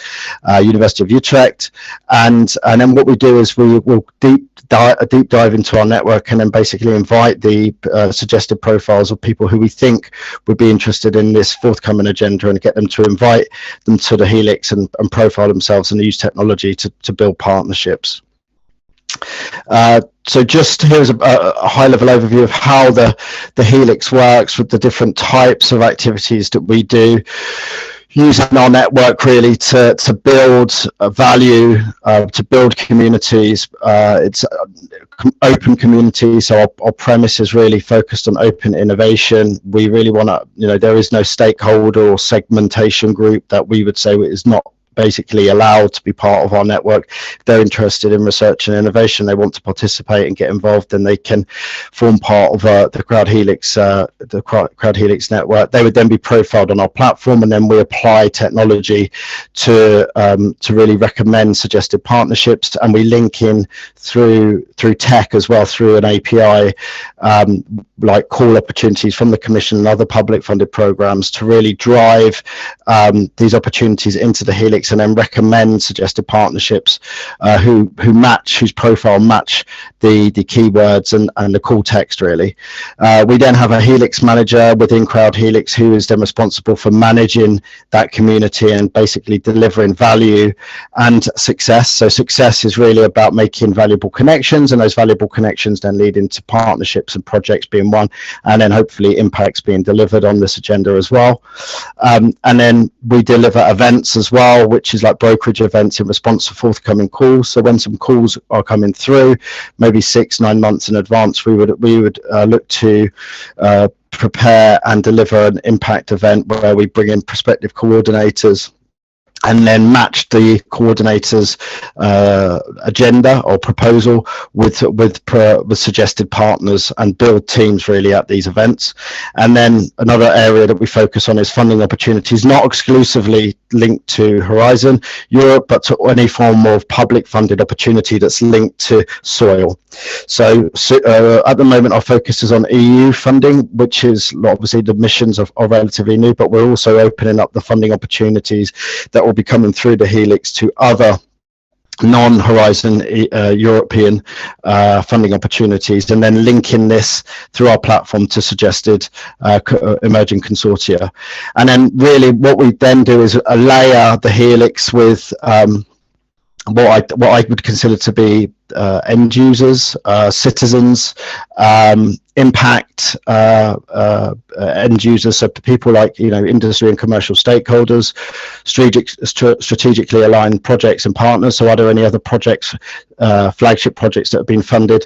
University of Utrecht, and then what we do is we will deep dive into our network, and then basically invite the suggested profiles of people who we think would be interested in this forthcoming agenda, and get them to invite them to the Helix and profile themselves and use technology to build partnerships. So just here's a high-level overview of how the Helix works, with the different types of activities that we do, using our network really to build value, to build communities. It's open community, so our premise is really focused on open innovation. We really want to, there is no stakeholder or segmentation group that we would say is not basically allowed to be part of our network. If they're interested in research and innovation, they want to participate and get involved, then they can form part of the CrowdHelix network. They would then be profiled on our platform, and then we apply technology to really recommend suggested partnerships, and we link in through tech as well, through an API, like call opportunities from the Commission and other public funded programs, to really drive these opportunities into the Helix, and then recommend suggested partnerships whose profile match the keywords and the call text really. We then have a Helix manager within CrowdHelix, who is then responsible for managing that community and basically delivering value and success. So success is really about making valuable connections, and those valuable connections then lead into partnerships and projects being won, and then hopefully impacts being delivered on this agenda as well. And then we deliver events as well, which is like brokerage events in response to forthcoming calls. So when some calls are coming through, maybe 6-9 months in advance, we would look to prepare and deliver an impact event where we bring in prospective coordinators, and then match the coordinator's agenda or proposal with suggested partners, and build teams really at these events. And then another area that we focus on is funding opportunities, not exclusively linked to Horizon Europe, but to any form of public funded opportunity that's linked to soil. So at the moment our focus is on EU funding, which is obviously the missions are relatively new, but we're also opening up the funding opportunities that will be coming through the Helix to other non-Horizon European funding opportunities, and then linking this through our platform to suggested emerging consortia. And then really what we then do is layer the Helix with what I would consider to be end users, citizens, impact end users, so people like industry and commercial stakeholders, strategically aligned projects and partners. So are there any other projects, flagship projects that have been funded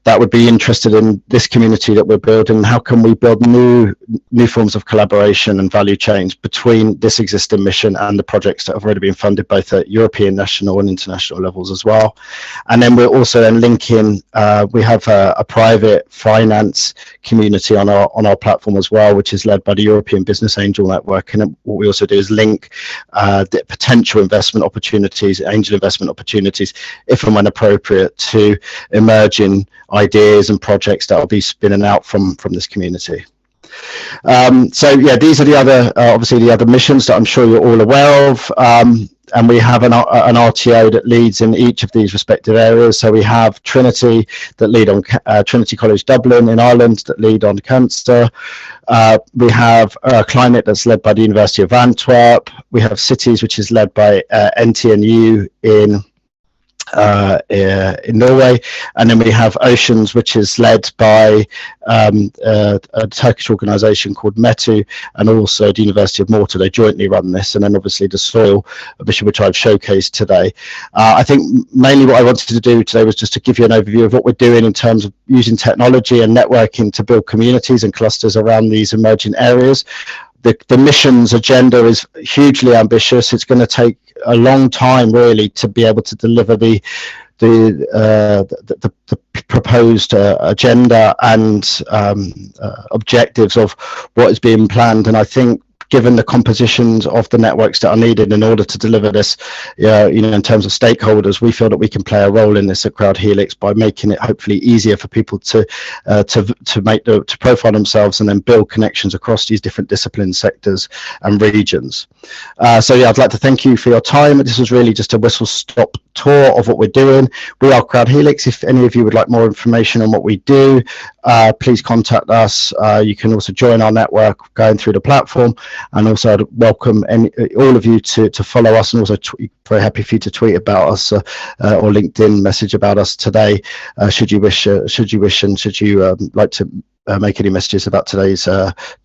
that would be interested in this community that we're building? How can we build new forms of collaboration and value chains between this existing mission and the projects that have already been funded, both at European, national and international levels as well? And then we're also then linking, we have a private finance community on our platform as well, which is led by the European Business Angel Network. And what we also do is link the potential investment opportunities, angel investment opportunities, if and when appropriate, to emerging ideas and projects that will be spinning out from this community. So yeah, these are the other, obviously the other missions that I'm sure you're all aware of. And we have an RTO that leads in each of these respective areas. So we have Trinity that lead on Trinity College Dublin in Ireland that lead on cancer. We have Climate that's led by the University of Antwerp. We have Cities, which is led by NTNU in Norway, and then we have Oceans, which is led by a Turkish organisation called METU, and also the University of Malta. They jointly run this, and then obviously the Soil mission, which I've showcased today. I think mainly what I wanted to do today was just to give you an overview of what we're doing in terms of using technology and networking to build communities and clusters around these emerging areas. The missions agenda is hugely ambitious. It's going to take a long time, really, to be able to deliver the proposed agenda and objectives of what is being planned. And I think, given the compositions of the networks that are needed in order to deliver this, you know, in terms of stakeholders, we feel that we can play a role in this at CrowdHelix by making it hopefully easier for people to profile themselves and then build connections across these different disciplines, sectors, and regions. So yeah, I'd like to thank you for your time. This was really just a whistle-stop tour of what we're doing. We are CrowdHelix. If any of you would like more information on what we do, please contact us. You can also join our network going through the platform. And also I'd welcome all of you to follow us, and also very happy for you to tweet about us or LinkedIn message about us today, should you wish, and should you like to make any messages about today's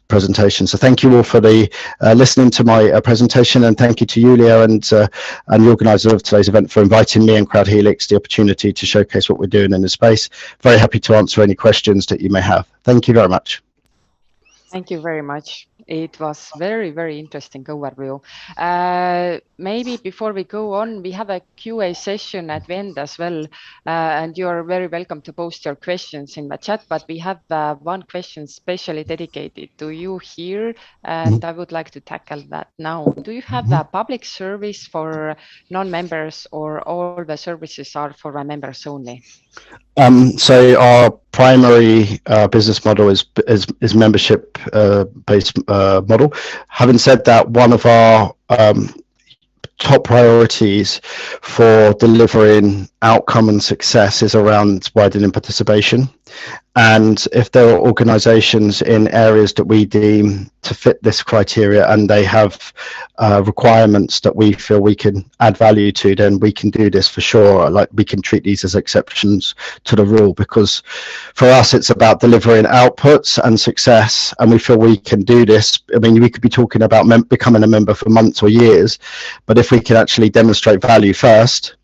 presentation. So thank you all for the listening to my presentation, and thank you to Julia and the organizer of today's event for inviting me and CrowdHelix the opportunity to showcase what we're doing in this space. Very happy to answer any questions that you may have. Thank you very much. Thank you very much. It was very, very interesting overview. Maybe before we go on, we have a QA session at the end as well, and you're very welcome to post your questions in the chat, but we have one question specially dedicated to you here, and I would like to tackle that now. Do you have a public service for non-members, or all the services are for our members only? So our primary business model is membership based model. Having said that, one of our top priorities for delivering outcome and success is around widening participation. And if there are organizations in areas that we deem to fit this criteria, and they have requirements that we feel we can add value to, then we can do this for sure. Like, we can treat these as exceptions to the rule, because for us it's about delivering outputs and success, and we feel we can do this. I mean, we could be talking about becoming a member for months or years, but if we can actually demonstrate value first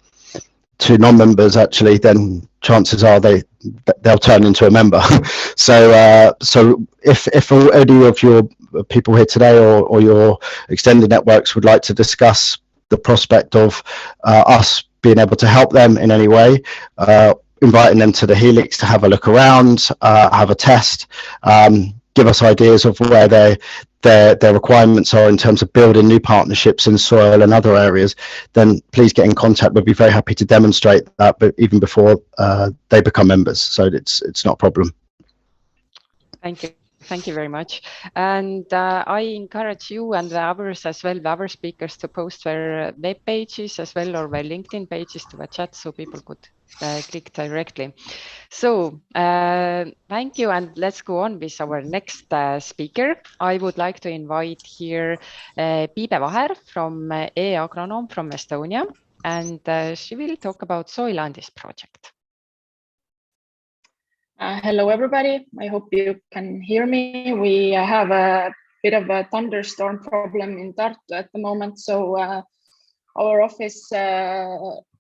to non-members, actually, then chances are they'll turn into a member. So if any of your people here today or your extended networks would like to discuss the prospect of us being able to help them in any way, inviting them to the Helix to have a look around, have a test, give us ideas of where their requirements are in terms of building new partnerships in soil and other areas, then please get in contact. We'll be very happy to demonstrate that, but even before they become members, so it's not a problem. Thank you very much. And I encourage you and the others as well, the other speakers, to post their web pages as well, or their LinkedIn pages to the chat, so people could click directly. So thank you, and let's go on with our next speaker. I would like to invite here Piibe Vaher from AGRI from Estonia, and she will talk about Soilandis project. Hello, everybody. I hope you can hear me. We have a bit of a thunderstorm problem in Tartu at the moment, so our office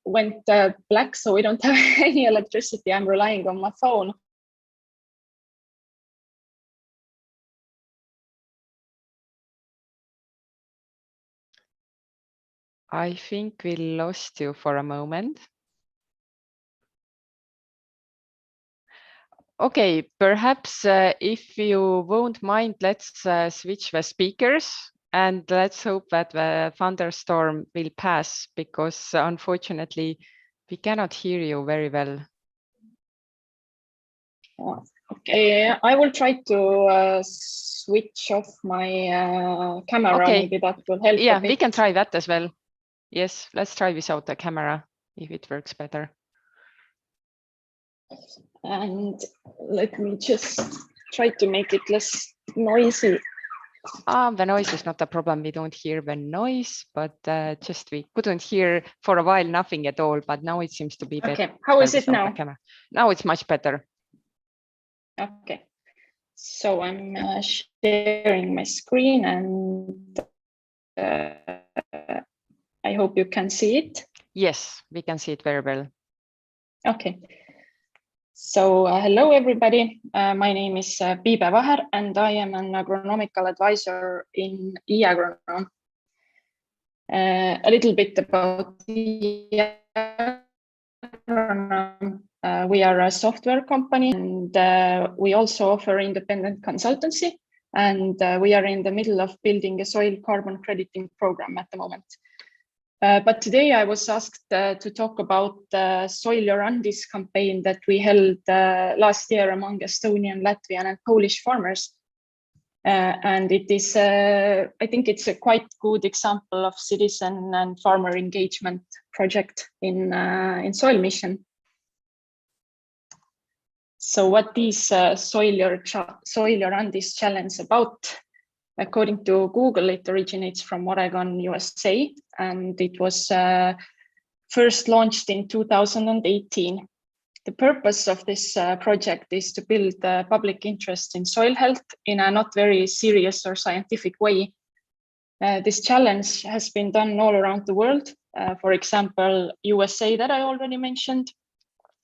went black, so we don't have any electricity. I'm relying on my phone. I think we lost you for a moment. Okay, perhaps if you won't mind, let's switch the speakers and let's hope that the thunderstorm will pass, because unfortunately we cannot hear you very well. Okay, I will try to switch off my camera. Okay. Maybe that will help. Yeah, we can try that as well. Yes, let's try without the camera if it works better. And let me just try to make it less noisy. The noise is not a problem. We don't hear the noise, but just we couldn't hear for a while nothing at all. But now it seems to be better. Okay, how is it now? Now it's much better. Okay, so I'm sharing my screen, and I hope you can see it. Yes, we can see it very well. Okay. So hello, everybody. My name is Piibe Vaher, and I am an agronomical advisor in AGRI. A little bit about AGRI. We are a software company, and we also offer independent consultancy. And we are in the middle of building a soil carbon crediting program at the moment. But today I was asked to talk about the Soil Your Undis campaign that we held last year among Estonian, Latvian and Polish farmers. And it is, I think it's a quite good example of citizen and farmer engagement project in Soil Mission. So what is Soil Your Undis challenge about? According to Google, it originates from Oregon, USA, and it was first launched in 2018. The purpose of this project is to build public interest in soil health in a not very serious or scientific way. This challenge has been done all around the world. For example, USA that I already mentioned,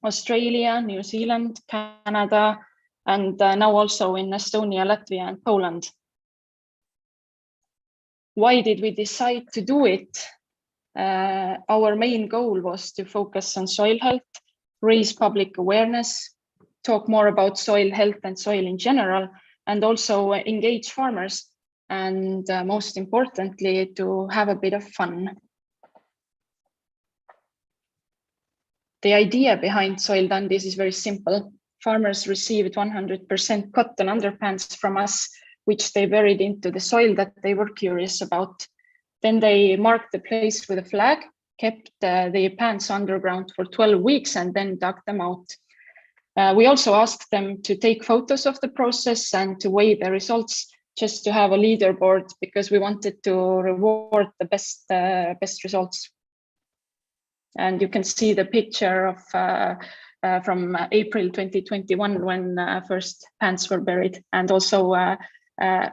Australia, New Zealand, Canada, and now also in Estonia, Latvia, and Poland. Why did we decide to do it? Our main goal was to focus on soil health, raise public awareness, talk more about soil health and soil in general, and also engage farmers, and most importantly, to have a bit of fun. The idea behind Soil Undis is very simple. Farmers received 100% cotton underpants from us, which they buried into the soil that they were curious about. Then they marked the place with a flag, kept the pants underground for 12 weeks, and then dug them out. We also asked them to take photos of the process and to weigh the results, just to have a leaderboard, because we wanted to reward the best results. And you can see the picture of from April 2021 when first pants were buried, and also a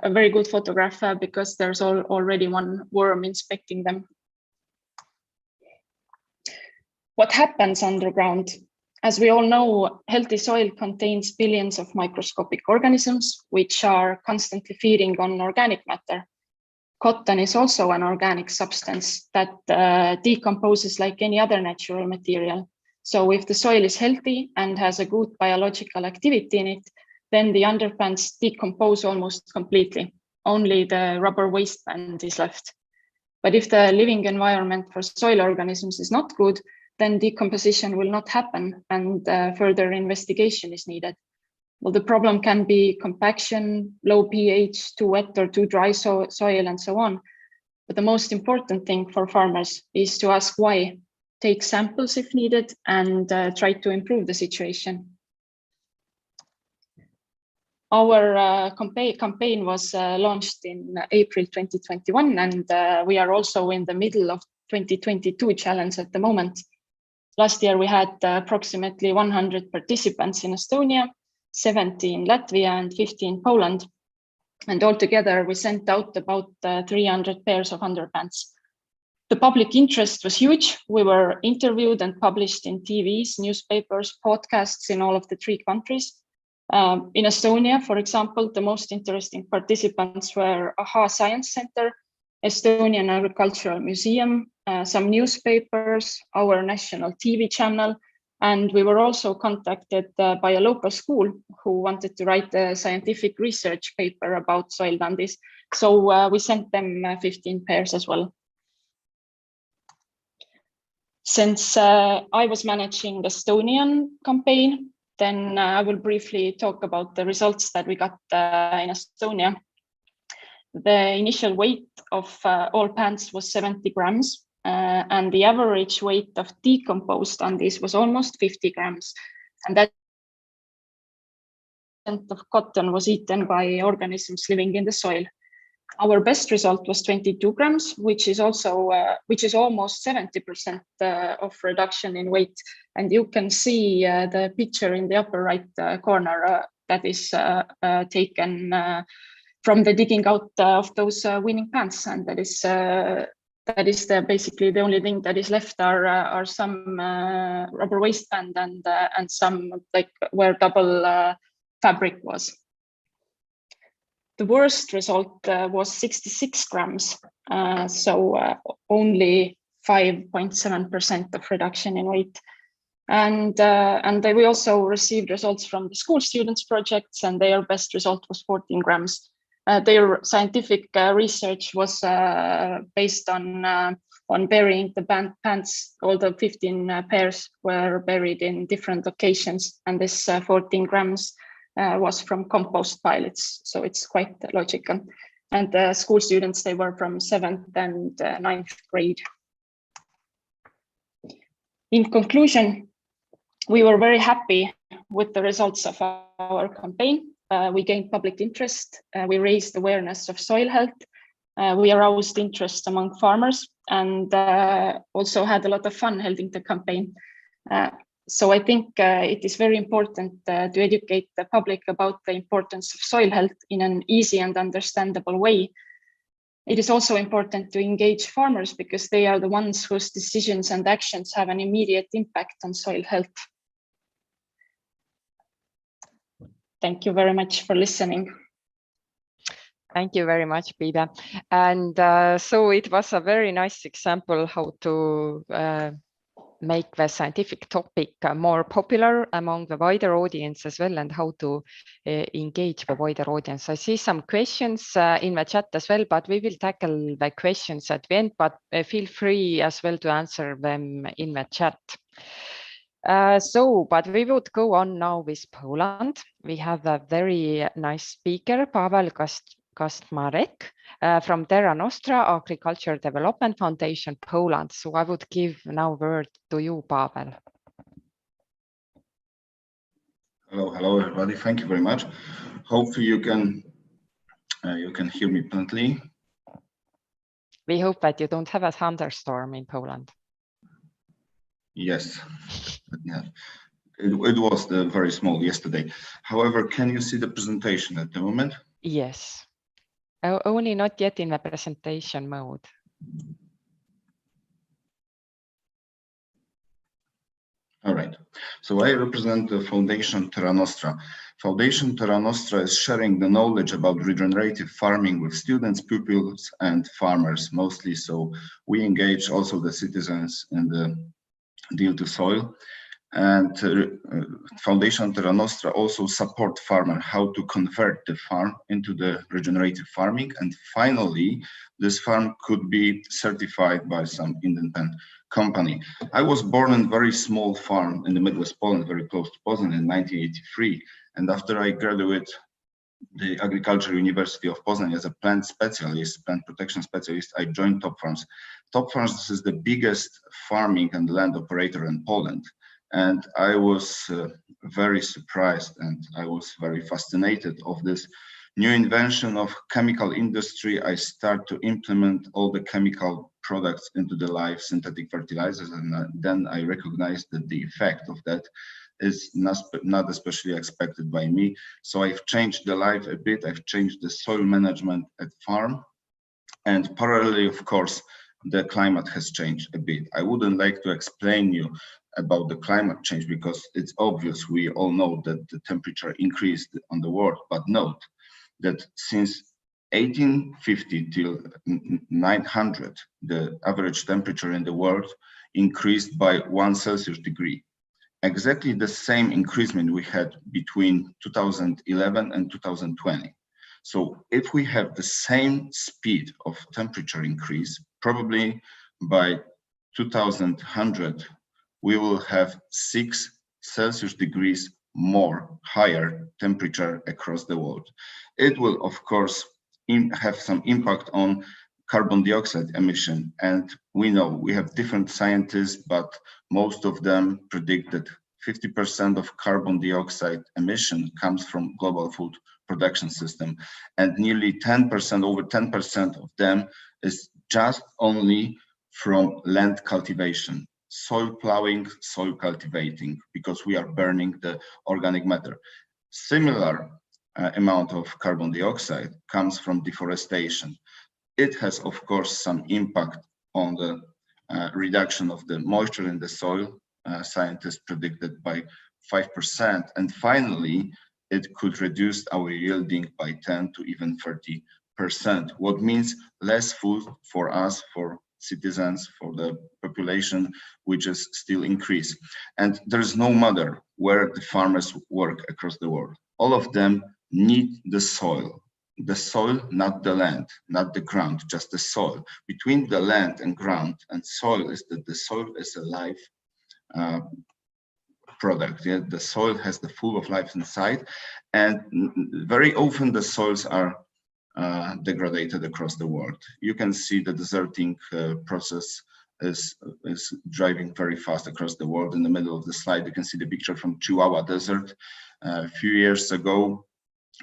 very good photograph because there's already one worm inspecting them. What happens underground? As we all know, healthy soil contains billions of microscopic organisms, which are constantly feeding on organic matter. Cotton is also an organic substance that decomposes like any other natural material. So if the soil is healthy and has a good biological activity in it, then the underpants decompose almost completely. Only the rubber waistband is left. But if the living environment for soil organisms is not good, then decomposition will not happen, and further investigation is needed. Well, the problem can be compaction, low pH, too wet or too dry soil, and so on. But the most important thing for farmers is to ask why, take samples if needed, and try to improve the situation. Our campaign was launched in April 2021, and we are also in the middle of 2022 challenge at the moment. Last year, we had approximately 100 participants in Estonia, 70 in Latvia, and 50 in Poland. And altogether, we sent out about 300 pairs of underpants. The public interest was huge. We were interviewed and published in TVs, newspapers, podcasts in all of the 3 countries. In Estonia, for example, the most interesting participants were AHA Science Center, Estonian Agricultural Museum, some newspapers, our national TV channel, And we were also contacted by a local school who wanted to write a scientific research paper about soil dandies. So we sent them 15 pairs as well. Since I was managing the Estonian campaign, then I will briefly talk about the results that we got in Estonia. The initial weight of all pants was 70 grams. And the average weight of decomposed undies was almost 50 grams. And that of cotton was eaten by organisms living in the soil. Our best result was 22 grams, which is also almost 70% of reduction in weight. And you can see the picture in the upper right corner that is taken from the digging out of those winning pants, and that is basically the only thing that is left are some rubber waistband and some like where double fabric was. The worst result was 66 grams, so only 5.7% of reduction in weight. And we also received results from the school students projects, and their best result was 14 grams. Their scientific research was based on burying the pants. All the 15 pairs were buried in different locations, and this 14 grams was from compost pilots, so it's quite logical. And the school students, they were from 7th and 9th grade. In conclusion, we were very happy with the results of our campaign. We gained public interest, we raised awareness of soil health, we aroused interest among farmers, and also had a lot of fun holding the campaign. So I think it is very important to educate the public about the importance of soil health in an easy and understandable way. It is also important to engage farmers because they are the ones whose decisions and actions have an immediate impact on soil health. Thank you very much for listening. Thank you very much, Piida. And so it was a very nice example how to make the scientific topic more popular among the wider audience as well, and how to engage the wider audience. I see some questions in the chat as well, but we will tackle the questions at the end, but feel free as well to answer them in the chat. But we would go on now with Poland. We have a very nice speaker, Paweł Kastmarek from Terra Nostra Agriculture Development Foundation, Poland. So I would give now word to you, Paweł. Hello, everybody. Thank you very much. Hopefully you can hear me plenty. We hope that you don't have a thunderstorm in Poland. Yes, yeah. It was very small yesterday. However, can you see the presentation at the moment? Yes. Only not yet in the presentation mode. All right. So I represent the Foundation Terra Nostra. Foundation Terra Nostra is sharing the knowledge about regenerative farming with students, pupils, and farmers mostly. So we engage also the citizens in the deal to soil. And Foundation Terra Nostra also support farmer how to convert the farm into the regenerative farming. And finally, this farm could be certified by some independent company. I was born in a very small farm in the Midwest Poland, very close to Poznań in 1983. And after I graduated the Agricultural University of Poznań as a plant specialist, plant protection specialist, I joined Top Farms. Top Farms, this is the biggest farming and land operator in Poland. And I was very surprised and I was very fascinated of this new invention of chemical industry. I start to implement all the chemical products into the live synthetic fertilizers, and then I recognized that the effect of that is not especially expected by me. So I've changed the life a bit. I've changed the soil management at farm, and parallelly, of course, the climate has changed a bit. I wouldn't like to explain you about the climate change because it's obvious. We all know that the temperature increased on the world, but note that since 1850 till 900, the average temperature in the world increased by 1 Celsius degree. exactly the same increasement we had between 2011 and 2020. So if we have the same speed of temperature increase, probably by 2100, we will have 6 Celsius degrees more higher temperature across the world. It will, of course, have some impact on carbon dioxide emission. And we know we have different scientists, but most of them predict that 50% of carbon dioxide emission comes from global food production system. And nearly 10%, over 10% of them is just only from land cultivation, soil plowing, soil cultivating, because we are burning the organic matter. Similar amount of carbon dioxide comes from deforestation. It has, of course, some impact on the reduction of the moisture in the soil. Scientists predicted by 5%. And finally, it could reduce our yielding by 10 to even 30%, what means less food for us, for citizens, for the population, which is still increased. And there's no matter where the farmers work across the world. All of them need the soil. The soil, not the land, not the ground, just the soil. Between the land and ground and soil is that the soil is a life product. Yeah? The soil has the full of life inside, and very often the soils are degraded across the world. You can see the deserting process is driving very fast across the world. In the middle of the slide, you can see the picture from Chihuahua Desert. A few years ago,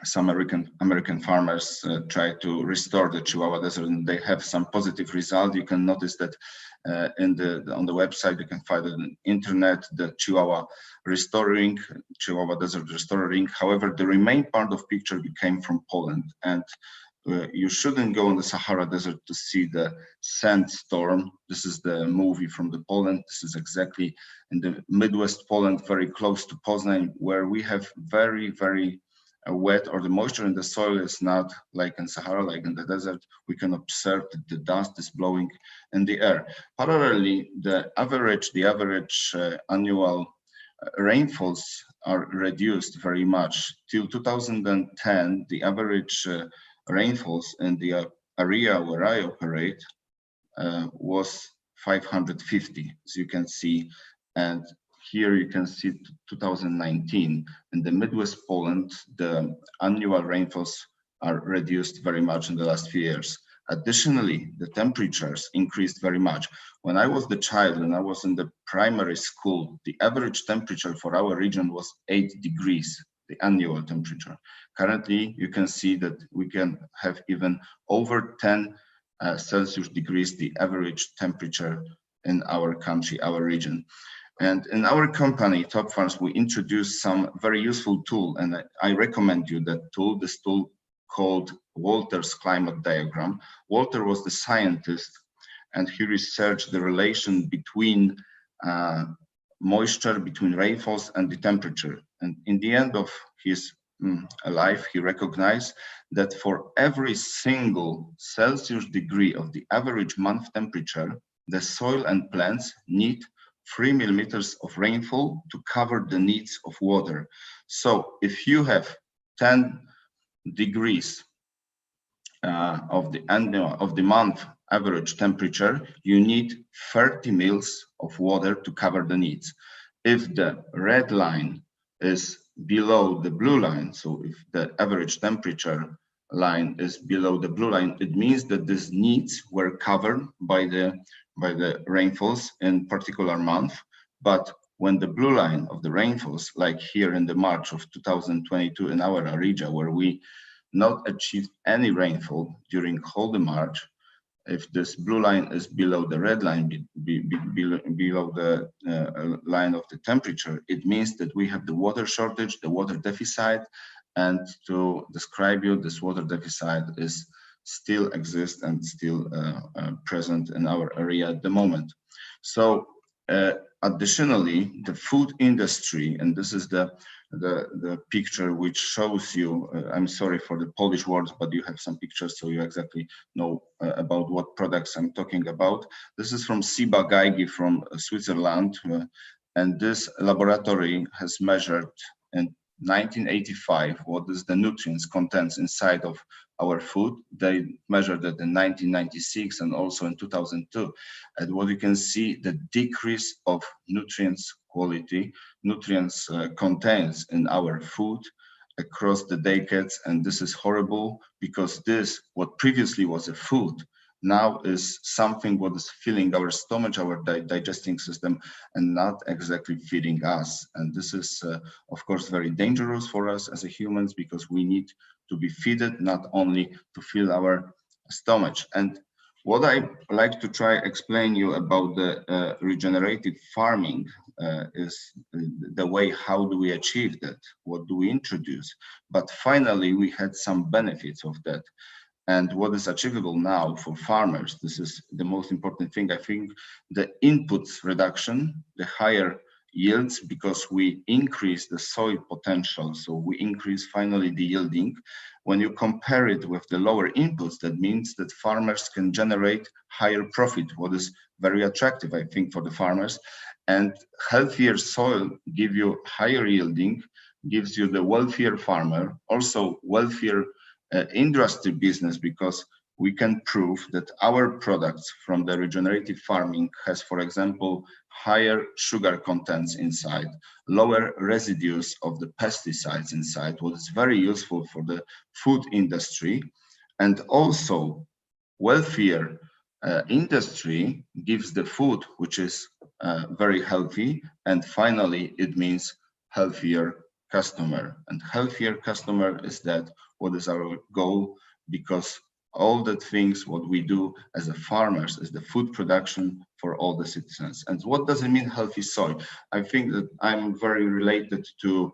some American farmers tried to restore the Chihuahua Desert, and they have some positive result. You can notice that on the website, you can find it on the internet, the Chihuahua Desert restoring. However, the remaining part of picture came from Poland, and you shouldn't go in the Sahara Desert to see the sandstorm. This is the movie from the Poland. This is exactly in the Midwest Poland, very close to Poznań, where we have very, very wet, or the moisture in the soil is not like in Sahara, like in the desert. We can observe that the dust is blowing in the air. Parallelly, the average annual rainfalls are reduced very much. Till 2010, the average rainfalls in the area where I operate was 550, as you can see. And here you can see 2019. In the Midwest Poland, the annual rainfalls are reduced very much in the last few years. Additionally, the temperatures increased very much. When I was the child and I was in the primary school, the average temperature for our region was 8 degrees, the annual temperature. Currently, you can see that we can have even over 10 Celsius degrees, the average temperature in our country, our region. And in our company, Top Farms, we introduced some very useful tool, and I recommend you that tool, this tool called Walter's climate diagram. Walter was the scientist, and he researched the relation between moisture, between rainfalls and the temperature. And in the end of his life, he recognized that for every single Celsius degree of the average month temperature, the soil and plants need 3 millimeters of rainfall to cover the needs of water. So if you have 10 degrees of the month average temperature, you need 30 mils of water to cover the needs. If the red line is below the blue line, so if the average temperature line is below the blue line, it means that these needs were covered by the rainfalls in particular month. But when the blue line of the rainfalls, like here in the March of 2022 in our area, where we not achieved any rainfall during whole the March, if this blue line is below the red line, below the line of the temperature, it means that we have the water shortage, the water deficit. And to describe you, this water deficit is still exists and still present in our area at the moment. So additionally, the food industry, and this is the picture which shows you, I'm sorry for the Polish words, but you have some pictures so you exactly know about what products I'm talking about. This is from Ciba Geigy from Switzerland, And this laboratory has measured in 1985 what is the nutrients contents inside of our food. They measured it in 1996 and also in 2002. And what you can see, the decrease of nutrients quality, nutrients contents in our food across the decades. And this is horrible, because this, what previously was a food, now is something what is filling our stomach, our digesting system, and not exactly feeding us. And this is, of course, very dangerous for us as a humans, because we need to be fed, not only to fill our stomach. And what I like to try explain you about the regenerative farming is the way how do we achieve that, what do we introduce, but finally we had some benefits of that. And what is achievable now for farmers, this is the most important thing, I think, the inputs reduction, the higher yields, because we increase the soil potential, so we increase finally the yielding. When you compare it with the lower inputs, that means that farmers can generate higher profit, what is very attractive, I think, for the farmers. And healthier soil give you higher yielding, gives you the wealthier farmer, also wealthier industry business, because we can prove that our products from the regenerative farming has, for example, higher sugar contents inside, lower residues of the pesticides inside, what is very useful for the food industry. And also wealthier industry gives the food which is very healthy, and finally it means healthier customer. And healthier customer is that what is our goal, because all the things what we do as a farmers is the food production for all the citizens. And what does it mean healthy soil? I think that I'm very related to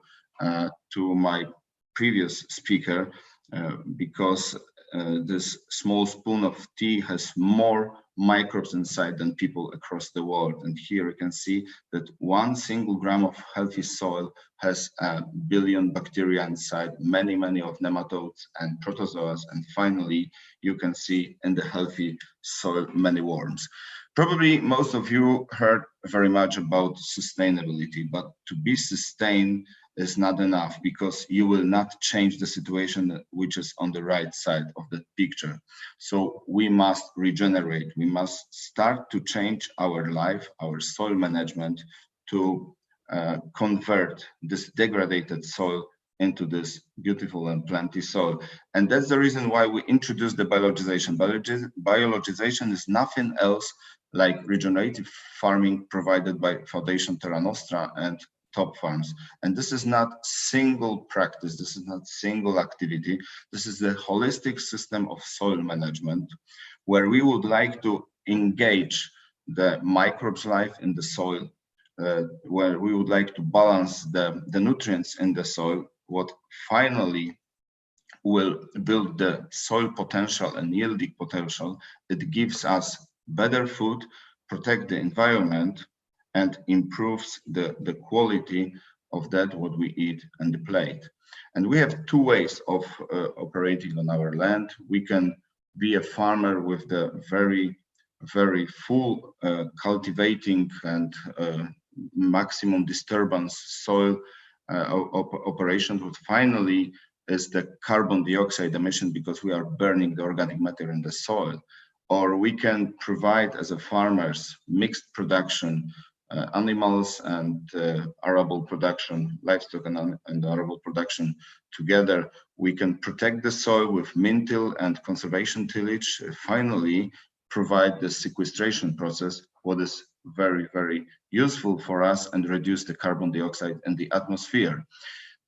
my previous speaker, because this small spoon of tea has more microbes inside than people across the world. And here you can see that 1 single gram of healthy soil has 1 billion bacteria inside, many of nematodes and protozoas, and finally you can see in the healthy soil many worms. Probably most of you heard very much about sustainability, but to be sustained is not enough, because you will not change the situation which is on the right side of the picture. So we must regenerate, we must start to change our life, our soil management, to convert this degraded soil into this beautiful and plenty soil. And that's the reason why we introduced the biologization. Biologization is nothing else like regenerative farming provided by Foundation Terra Nostra and Top Farms. And this is not single practice, this is not single activity, this is the holistic system of soil management, where we would like to engage the microbes life in the soil, where we would like to balance the nutrients in the soil, what finally will build the soil potential and yielding potential. It gives us better food, protect the environment, and improves the quality of that what we eat and the plate. And we have two ways of operating on our land. We can be a farmer with the very full cultivating and maximum disturbance soil operations, but finally is the carbon dioxide emission, because we are burning the organic matter in the soil. Or we can provide as a farmers mixed production, animals and arable production, livestock and arable production together. We can protect the soil with min-till and conservation tillage. Finally, provide the sequestration process, what is very useful for us, and reduce the carbon dioxide in the atmosphere.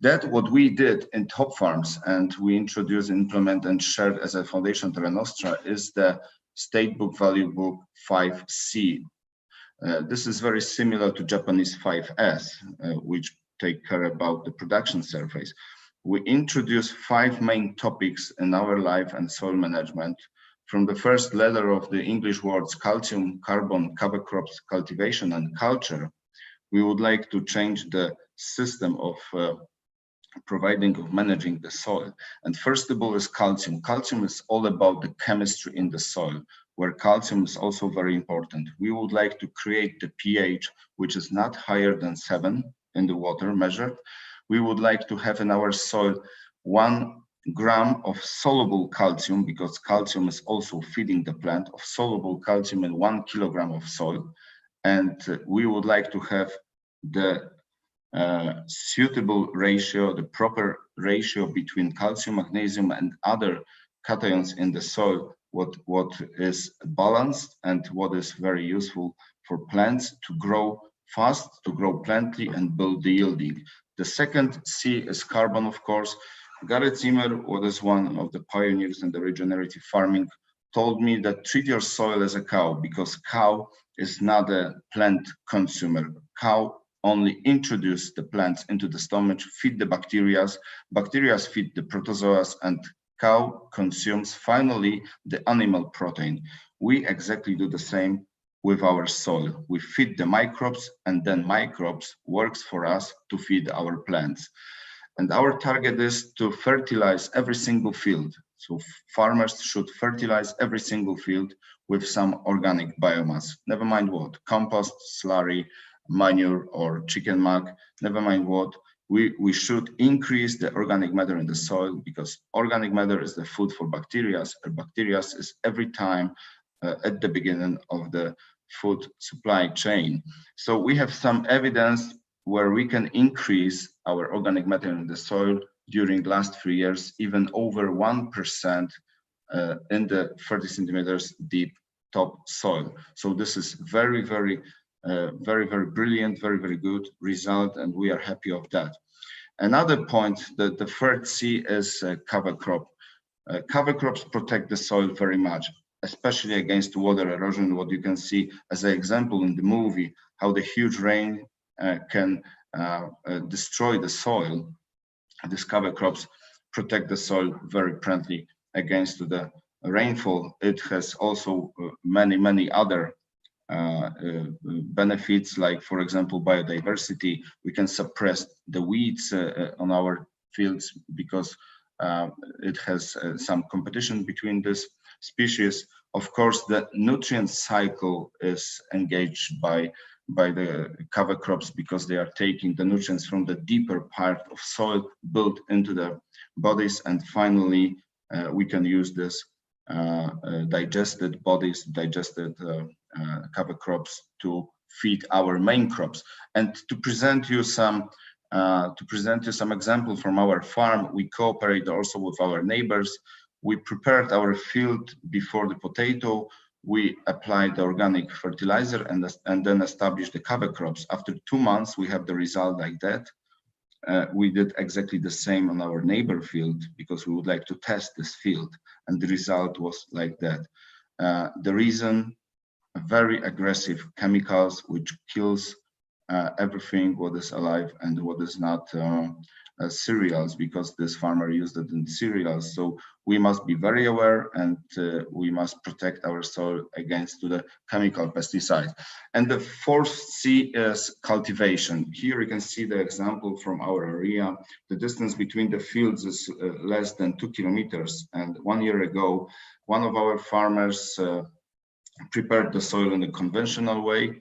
That what we did in Top Farms, and we introduced, implement, and shared as a Foundation Terra Nostra, is the State Book Value Book 5C. This is very similar to Japanese 5S, which take care about the production surface. We introduce 5 main topics in our life and soil management. From the first letter of the English words calcium, carbon, cover crops, cultivation, and culture, we would like to change the system of managing the soil. And first of all is calcium. Calcium is all about the chemistry in the soil. where calcium is also very important. We would like to create the pH, which is not higher than 7 in the water measured. We would like to have in our soil 1 gram of soluble calcium, because calcium is also feeding the plant, of soluble calcium in 1 kilogram of soil. And we would like to have the suitable ratio, the proper ratio between calcium, magnesium, and other cations in the soil, what is balanced and what is very useful for plants to grow fast, to grow plenty, and build the yielding. The second C is carbon, of course. Gareth Zimmer, who is one of the pioneers in the regenerative farming, told me that treat your soil as a cow, because cow is not a plant consumer. Cow only introduce the plants into the stomach, feed the bacteria feed the protozoas, and cow consumes finally the animal protein. We exactly do the same with our soil. We feed the microbes, and then microbes works for us to feed our plants. And our target is to fertilize every single field. So farmers should fertilize every single field with some organic biomass, never mind what, compost, slurry, manure, or chicken muck, never mind what. We should increase the organic matter in the soil, because organic matter is the food for bacteria, and bacteria is every time at the beginning of the food supply chain. So we have some evidence where we can increase our organic matter in the soil during the last 3 years, even over 1% in the 30 centimeters deep top soil. So this is very, very brilliant, very good result, and we are happy of that. Another point, the third C is cover crop. Cover crops protect the soil very much, especially against water erosion. What you can see as an example in the movie, how the huge rain can destroy the soil. These cover crops protect the soil very promptly against the rainfall. It has also many other benefits, like, for example, biodiversity. We can suppress the weeds on our fields, because it has some competition between these species. Of course, the nutrient cycle is engaged by the cover crops, because they are taking the nutrients from the deeper part of soil built into the bodies, and finally we can use this digested cover crops to feed our main crops. And to present you some example from our farm, we cooperate also with our neighbors. We prepared our field before the potato. We applied the organic fertilizer and then established the cover crops. After 2 months, we have the result like that. We did exactly the same on our neighbor field, because we would like to test this field, and the result was like that. The reason, very aggressive chemicals which kills everything what is alive and what is not cereals, because this farmer used it in cereals. So we must be very aware, and we must protect our soil against the chemical pesticides. And the fourth C is cultivation. Here you can see the example from our area. The distance between the fields is less than 2 kilometers. And 1 year ago, one of our farmers prepared the soil in a conventional way.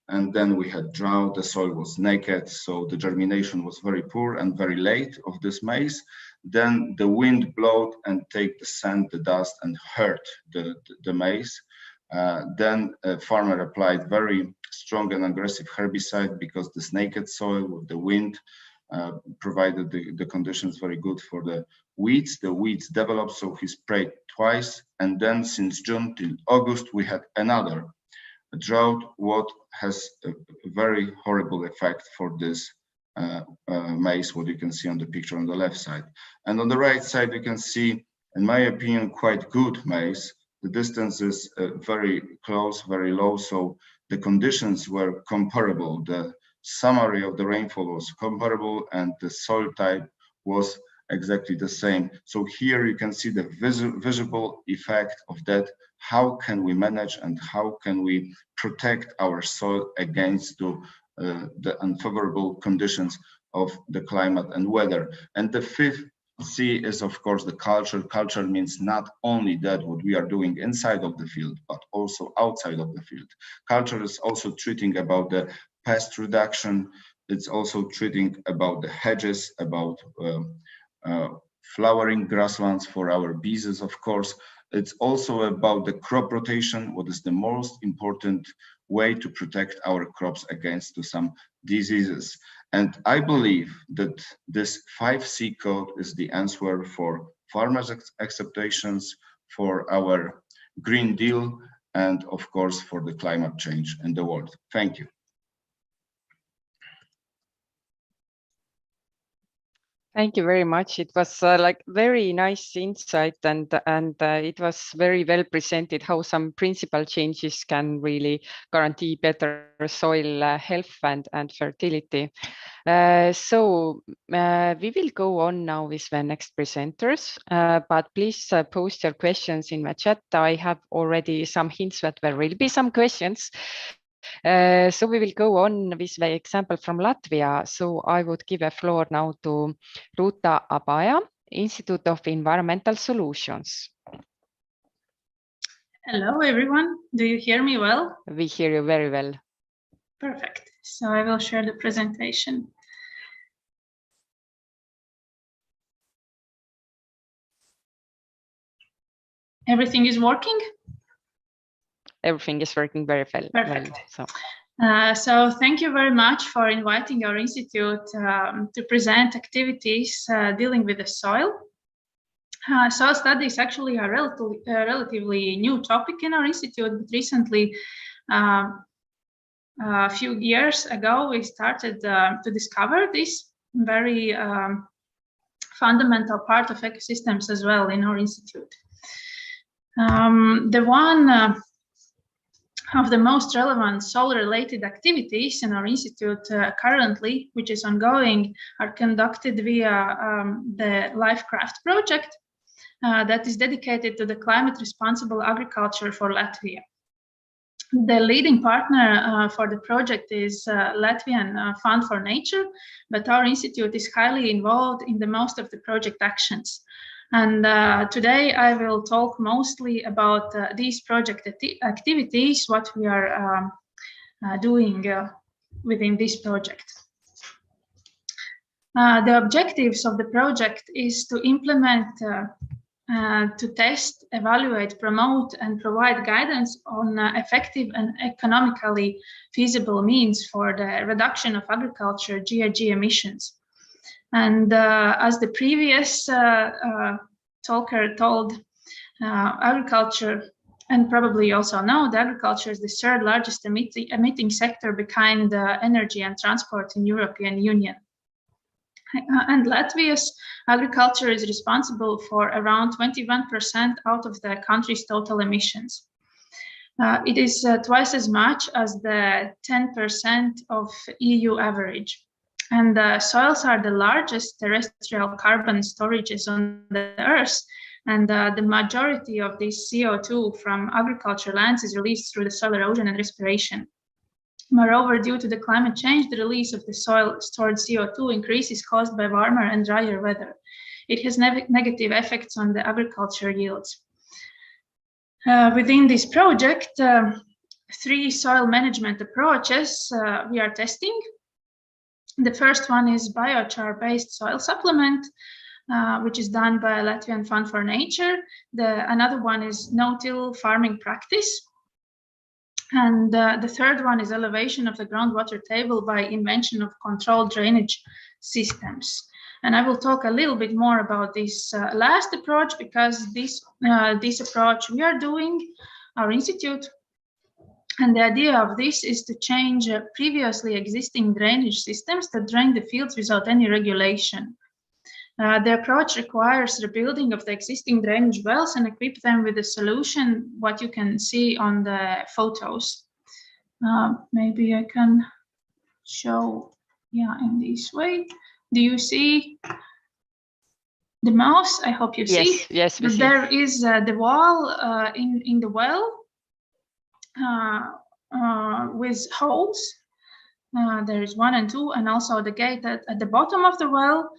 And then we had drought, the soil was naked, so the germination was very poor and very late of this maize. Then the wind blowed and take the sand, the dust, and hurt the maize. Then a farmer applied very strong and aggressive herbicide, because this naked soil with the wind provided the conditions very good for the weeds. The weeds developed, so he sprayed twice. And then since June till August, we had another drought, what has a very horrible effect for this maize, what you can see on the picture on the left side. And on the right side, you can see, in my opinion, quite good maize. The distance is very close, very low, so the conditions were comparable. The summary of the rainfall was comparable, and the soil type was exactly the same. So here you can see the visible effect of that. How can we manage and how can we protect our soil against the unfavorable conditions of the climate and weather? And the fifth C is, of course, the culture. Culture means not only that what we are doing inside of the field, but also outside of the field. Culture is also treating about the pest reduction. It's also treating about the hedges, about flowering grasslands for our bees, of course. It's also about the crop rotation, what is the most important way to protect our crops against some diseases. And I believe that this 5C code is the answer for farmers' expectations, for our Green Deal, and of course for the climate change in the world. Thank you. Thank you very much. It was like very nice insight, and it was very well presented how some principal changes can really guarantee better soil health and fertility. So we will go on now with the next presenters, but please post your questions in the chat. I have already some hints that there will be some questions. So we will go on with the example from Latvia. So I would give a floor now to Ruta Abaya, Institute of Environmental Solutions. Hello, everyone. Do you hear me well? We hear you very well. Perfect. So I will share the presentation. Everything is working? Everything is working very well. Perfect. So thank you very much for inviting our institute to present activities dealing with the soil. Soil studies actually are relatively new topic in our institute, but recently, a few years ago, we started to discover this very fundamental part of ecosystems as well in our institute. The one of the most relevant soil-related activities in our institute currently, which is ongoing, are conducted via the LifeCraft project that is dedicated to the climate responsible agriculture for Latvia. The leading partner for the project is Latvian Fund for Nature, but our institute is highly involved in the most of the project actions. And today I will talk mostly about these project activities, what we are doing within this project. The objectives of the project is to implement, to test, evaluate, promote, and provide guidance on effective and economically feasible means for the reduction of agriculture GHG emissions. And as the previous talker told, agriculture, and probably also know, the agriculture is the third largest emitting sector behind energy and transport in European Union. And Latvia's agriculture is responsible for around 21% out of the country's total emissions. It is twice as much as the 10% of EU average. And soils are the largest terrestrial carbon storages on the Earth, and the majority of this CO2 from agriculture lands is released through the soil erosion and respiration. Moreover, due to the climate change, the release of the soil stored CO2 increase is caused by warmer and drier weather. It has negative effects on the agriculture yields. Within this project, 3 soil management approaches we are testing. The first one is biochar-based soil supplement, which is done by Latvian Fund for Nature. Another one is no-till farming practice. And the third one is elevation of the groundwater table by invention of controlled drainage systems. And I will talk a little bit more about this last approach, because this approach we are doing, our institute. And the idea of this is to change previously existing drainage systems that drain the fields without any regulation. The approach requires rebuilding of the existing drainage wells and equip them with a solution, what you can see on the photos. Maybe I can show, yeah, in this way. Do you see the mouse? I hope you see. Yes, we see. There is the wall in the well with holes. There is 1 and 2, and also the gate at the bottom of the well.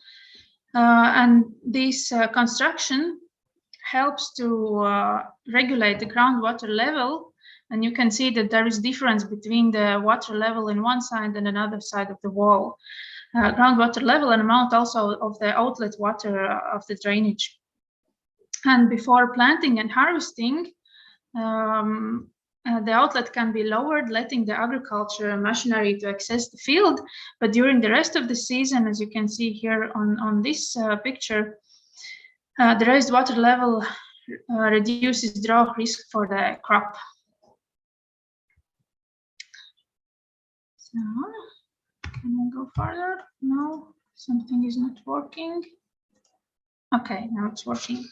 And this construction helps to regulate the groundwater level. And you can see that there is difference between the water level in one side and another side of the wall. Groundwater level and amount also of the outlet water of the drainage. And before planting and harvesting, the outlet can be lowered, letting the agriculture machinery to access the field. But during the rest of the season, as you can see here on this picture, the raised water level reduces drought risk for the crop. So, can I go further? No, something is not working. Okay, now it's working.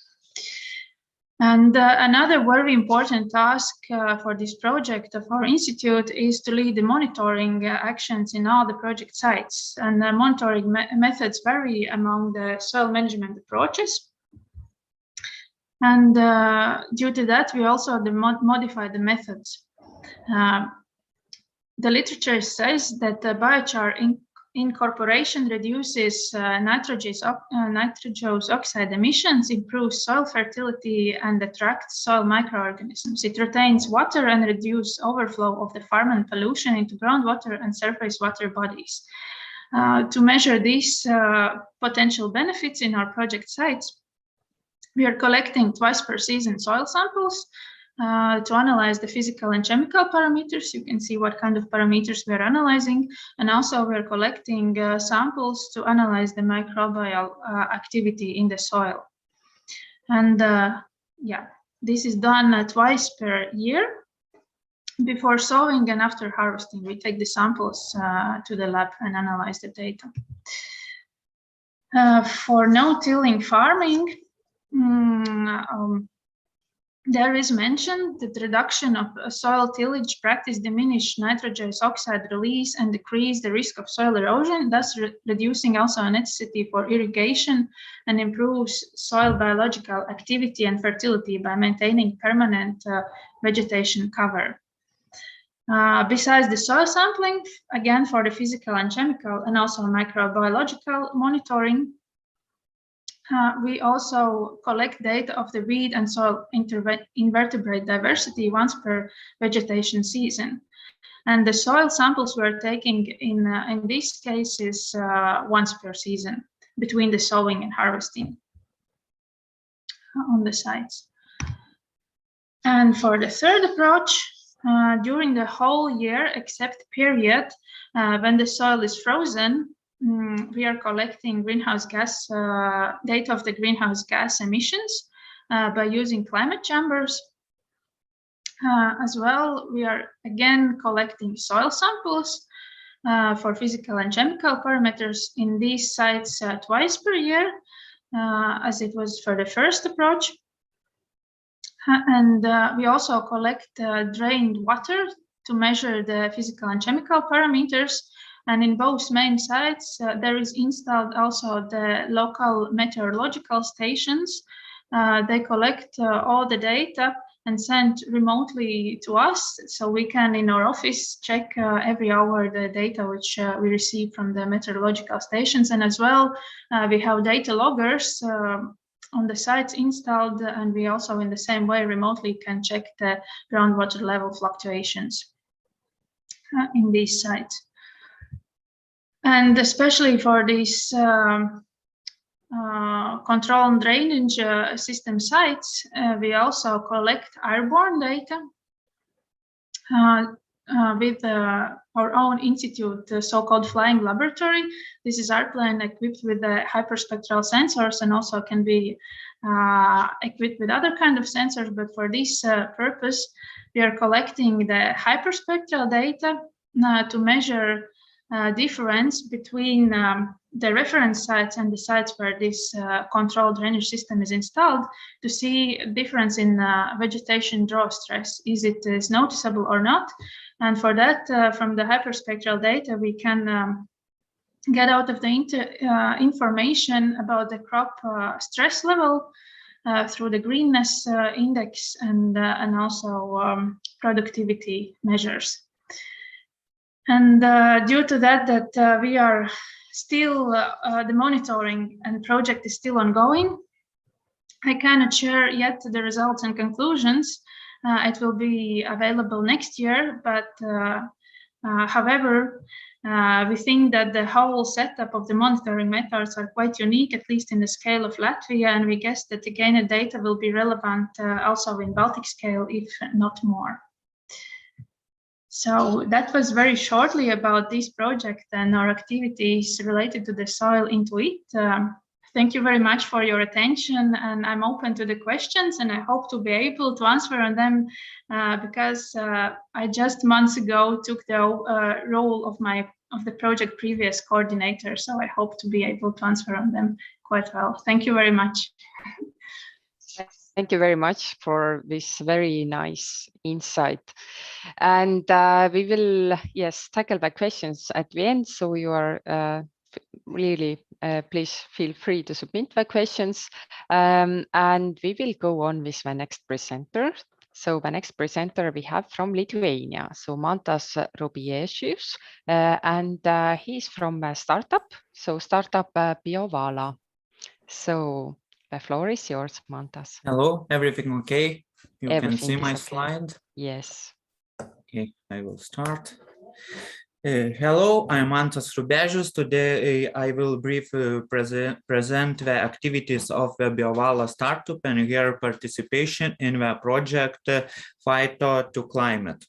And another very important task for this project of our institute is to lead the monitoring actions in all the project sites. And the monitoring methods vary among the soil management approaches. And due to that, we also modify the methods. The literature says that the biochar incorporation reduces nitrous oxide emissions, improves soil fertility, and attracts soil microorganisms. It retains water and reduces overflow of the farmland pollution into groundwater and surface water bodies. To measure these potential benefits in our project sites, we are collecting twice per season soil samples to analyze the physical and chemical parameters. You can see what kind of parameters we are analyzing. And also we are collecting samples to analyze the microbial activity in the soil. And yeah, this is done twice per year. Before sowing and after harvesting, we take the samples to the lab and analyze the data. For no-tilling farming, there is mentioned that the reduction of soil tillage practice diminish nitrous oxide release and decrease the risk of soil erosion, thus reducing also a necessity for irrigation, and improves soil biological activity and fertility by maintaining permanent vegetation cover. Besides the soil sampling, again for the physical and chemical and also microbiological monitoring, we also collect data of the weed and soil invertebrate diversity once per vegetation season. And the soil samples we're taking in these cases once per season between the sowing and harvesting on the sites. And for the third approach, during the whole year except period when the soil is frozen, we are collecting greenhouse gas data of the greenhouse gas emissions by using climate chambers. As well, we are again collecting soil samples for physical and chemical parameters in these sites twice per year, as it was for the first approach. And we also collect drained water to measure the physical and chemical parameters. And in both main sites, there is installed also the local meteorological stations. They collect all the data and send remotely to us, so we can in our office check every hour the data which we receive from the meteorological stations. And as well, we have data loggers on the sites installed, and we also in the same way remotely can check the groundwater level fluctuations in these sites. And especially for these control and drainage system sites, we also collect airborne data with our own institute, the so-called flying laboratory. This is airplane equipped with the hyperspectral sensors and also can be equipped with other kind of sensors. But for this purpose, we are collecting the hyperspectral data to measure difference between the reference sites and the sites where this controlled drainage system is installed, to see a difference in vegetation draw stress. Is it noticeable or not? And for that, from the hyperspectral data, we can get out of the information about the crop stress level through the greenness index and also productivity measures. And due to that we are still the monitoring and project is still ongoing. I cannot share yet the results and conclusions. It will be available next year, but however, we think that the whole setup of the monitoring methods are quite unique, at least in the scale of Latvia, and we guess that the gained data will be relevant also in Baltic scale, if not more. So that was very shortly about this project and our activities related to the soil into it. Thank you very much for your attention, and I'm open to the questions, and I hope to be able to answer on them because I just months ago took the role of the project previous coordinator, so I hope to be able to answer on them quite well. Thank you very much. Thank you very much for this very nice insight. And we will, yes, tackle the questions at the end. So you are really, please feel free to submit the questions. And we will go on with the next presenter. So the next presenter we have from Lithuania, so Mantas Robiesius, and he's from a startup, so startup Biovala. So the floor is yours, Mantas. Hello, everything okay? You Everything can see my okay. slide? Yes. Okay, I will start. Hello, I'm Mantas Robiesius. Today I will briefly present the activities of the Biovala startup and their participation in the project Phyto to Climate.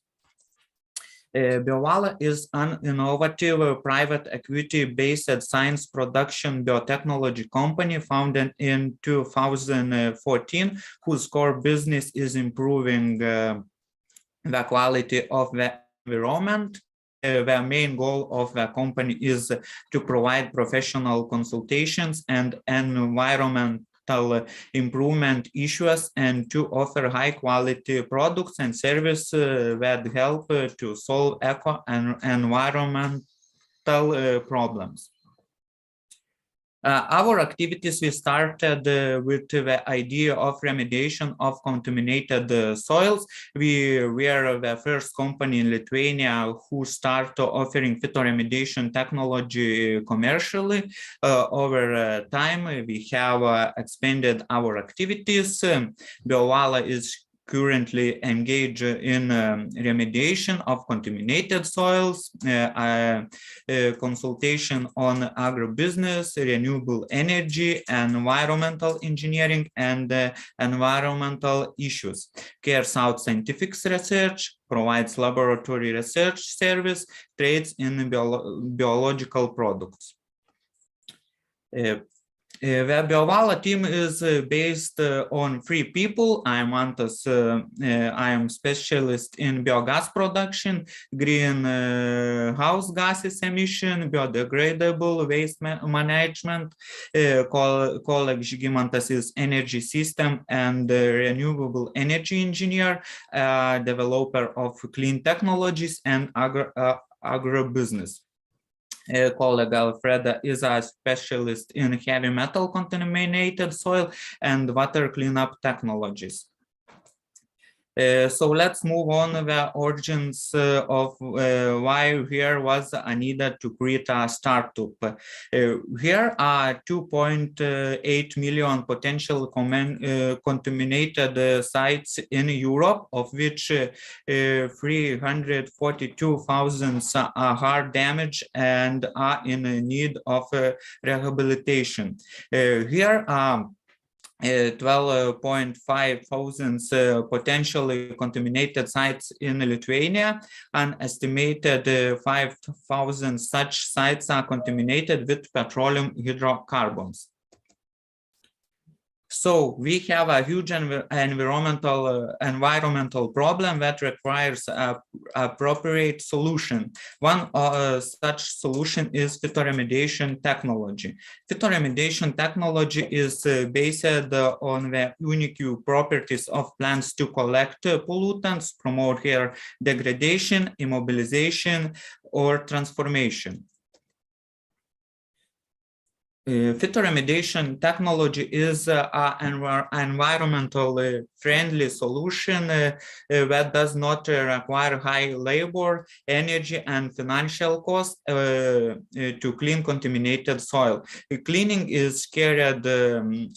Biovala is an innovative private equity-based science production biotechnology company founded in 2014, whose core business is improving the quality of the environment. The main goal of the company is to provide professional consultations and environmental improvement issues and to offer high-quality products and services that help to solve eco and environmental problems. Our activities, we started with the idea of remediation of contaminated soils. We were the first company in Lithuania who started offering phytoremediation technology commercially. Over time, we have expanded our activities. Biovala is currently engaged in remediation of contaminated soils, consultation on agribusiness, renewable energy, environmental engineering, and environmental issues. Carries out scientific research, provides laboratory research service, trades in biological products. The Biovala team is based on 3 people. I am Mantas, I am specialist in biogas production, greenhouse gases emission, biodegradable waste management. Colleague Žygimantas is energy system and renewable energy engineer, developer of clean technologies and agribusiness. Colleague Alfreda is a specialist in heavy metal contaminated soil and water cleanup technologies. So let's move on the origins of why here was a need to create a startup. Here are 2.8 million potential contaminated sites in Europe, of which 342,000 are hard damaged and are in need of rehabilitation. Here are 12.5 thousand potentially contaminated sites in Lithuania, and estimated 5,000 such sites are contaminated with petroleum hydrocarbons. So we have a huge environmental problem that requires an appropriate solution. One such solution is phytoremediation technology. Phytoremediation technology is based on the unique properties of plants to collect pollutants, promote their degradation, immobilization, or transformation. Phytoremediation technology is an environmentally friendly solution that does not require high labor, energy, and financial costs to clean contaminated soil. Cleaning is carried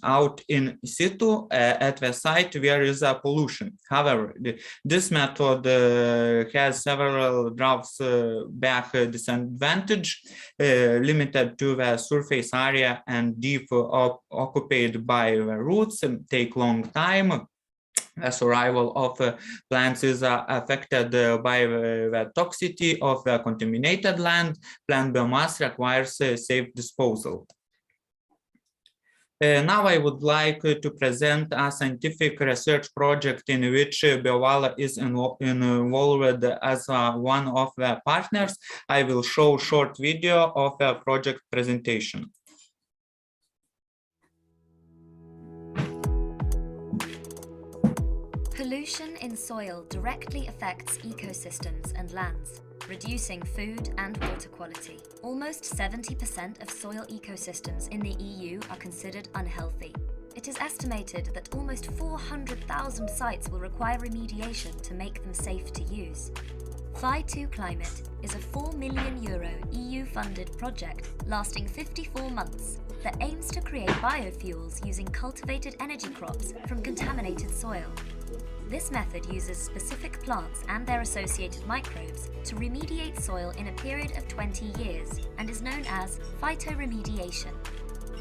out in situ at the site where there is a pollution. However, this method has several drawback disadvantages limited to the surface area and deep occupied by the roots, take long time. The survival of plants is affected by the toxicity of the contaminated land. Plant biomass requires safe disposal. Now I would like to present a scientific research project in which BioValia is involved as one of the partners. I will show a short video of the project presentation. Pollution in soil directly affects ecosystems and lands, reducing food and water quality. Almost 70% of soil ecosystems in the EU are considered unhealthy. It is estimated that almost 400,000 sites will require remediation to make them safe to use. Phi2 Climate is a €4 million EU-funded project lasting 54 months that aims to create biofuels using cultivated energy crops from contaminated soil. This method uses specific plants and their associated microbes to remediate soil in a period of 20 years and is known as phytoremediation.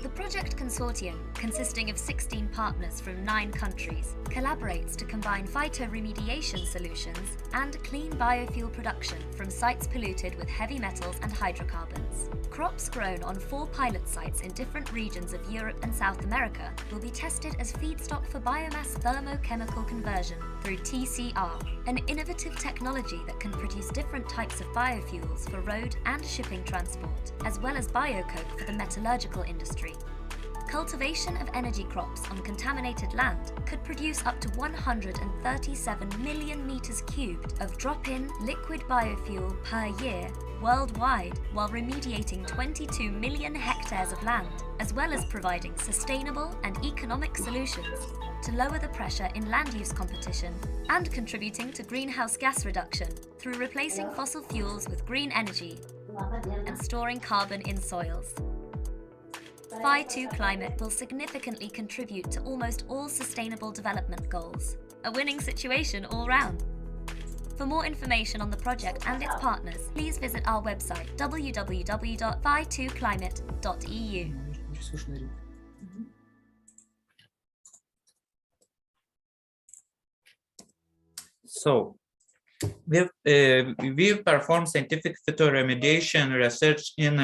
The project consortium, consisting of 16 partners from 9 countries, collaborates to combine phytoremediation solutions and clean biofuel production from sites polluted with heavy metals and hydrocarbons. Crops grown on 4 pilot sites in different regions of Europe and South America will be tested as feedstock for biomass thermochemical conversion through TCR, an innovative technology that can produce different types of biofuels for road and shipping transport, as well as biocoke for the metallurgical industry. Cultivation of energy crops on contaminated land could produce up to 137 million meters cubed of drop-in liquid biofuel per year worldwide, while remediating 22 million hectares of land, as well as providing sustainable and economic solutions to lower the pressure in land use competition and contributing to greenhouse gas reduction through replacing fossil fuels with green energy and storing carbon in soils. Phi2 Climate will significantly contribute to almost all sustainable development goals. A winning situation all round. For more information on the project and its partners, please visit our website www.phi2climate.eu. So, we perform scientific phytoremediation research in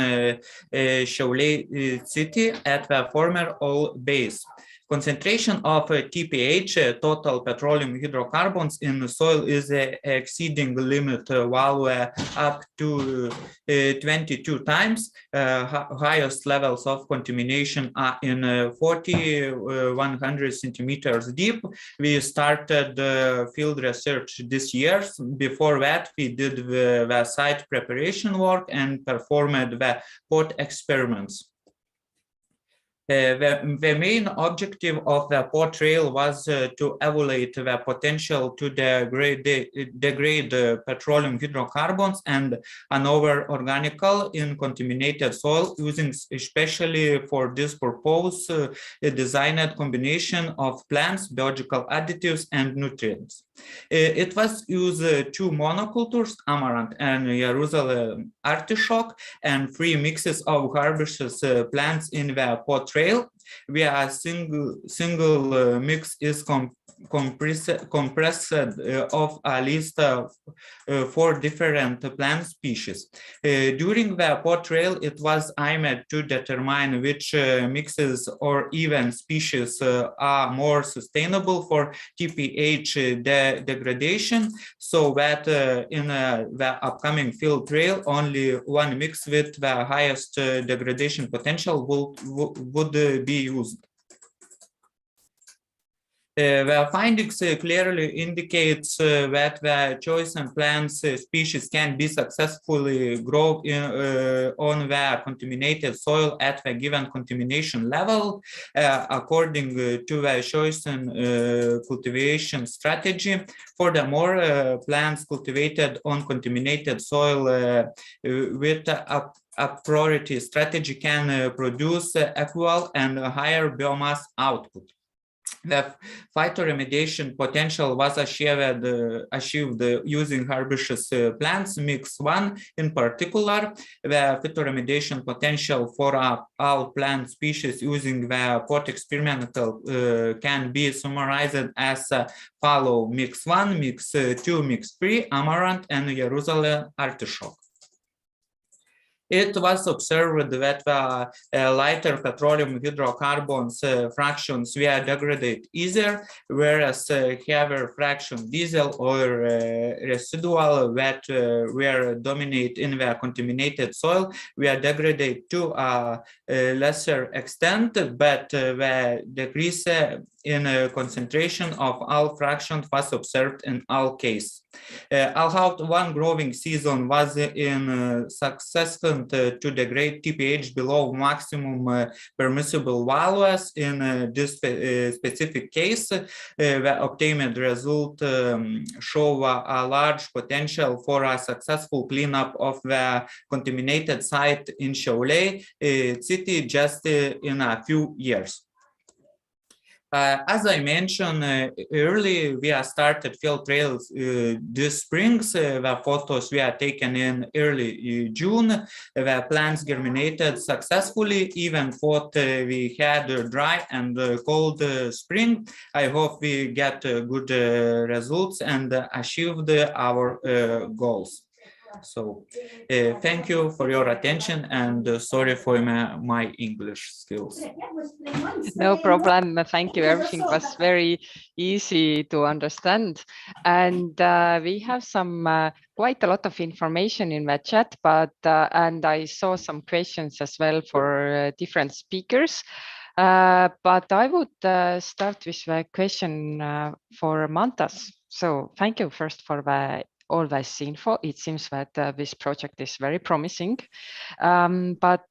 Šiauliai city at the former oil base. Concentration of TPH, total petroleum hydrocarbons, in the soil is exceeding the limit value up to 22 times. Highest levels of contamination are in 100 centimeters deep. We started field research this year. Before that, we did the site preparation work and performed the pot experiments. The main objective of the pot trail was to evaluate the potential to degrade petroleum hydrocarbons and another organical in contaminated soil, using especially for this purpose a designed combination of plants, biological additives, and nutrients. It was used 2 monocultures, amaranth and Jerusalem artichoke, and 3 mixes of herbaceous plants in the pot trail, where a single mix is compressed of at least 4 different plant species. During the pot trail, it was aimed to determine which mixes or even species are more sustainable for TPH degradation, so that in the upcoming field trail, only 1 mix with the highest degradation potential would be used. The findings clearly indicates that the choice and plants species can be successfully grown on the contaminated soil at the given contamination level, according to the choice and cultivation strategy. Furthermore, plants cultivated on contaminated soil with a priority strategy can produce equal and higher biomass output. The phytoremediation potential was achieved using herbaceous plants, mix 1 in particular. The phytoremediation potential for all plant species using the pot experimental can be summarized as follow: mix 1, mix 2, mix 3, amaranth, and Jerusalem artichoke. It was observed that lighter petroleum hydrocarbons fractions were degraded easier, whereas heavier fraction diesel or residual that were dominate in the contaminated soil were degraded to a lesser extent, but the decrease in concentration of all fractions was observed in all cases. Although one growing season was successful to degrade TPH below maximum permissible values in this specific case, the obtained result show a large potential for a successful cleanup of the contaminated site in Šiauliai city just in a few years. As I mentioned earlier, we have started field trials this spring. The photos were taken in early June. The plants germinated successfully, even though we had a dry and cold spring. I hope we get good results and achieved our goals. So thank you for your attention, and sorry for my English skills. No problem. Thank you. Everything was very easy to understand. And we have some quite a lot of information in the chat, but and I saw some questions as well for different speakers. But I would start with a question for Mantas. So thank you first for all this info. It seems that this project is very promising. But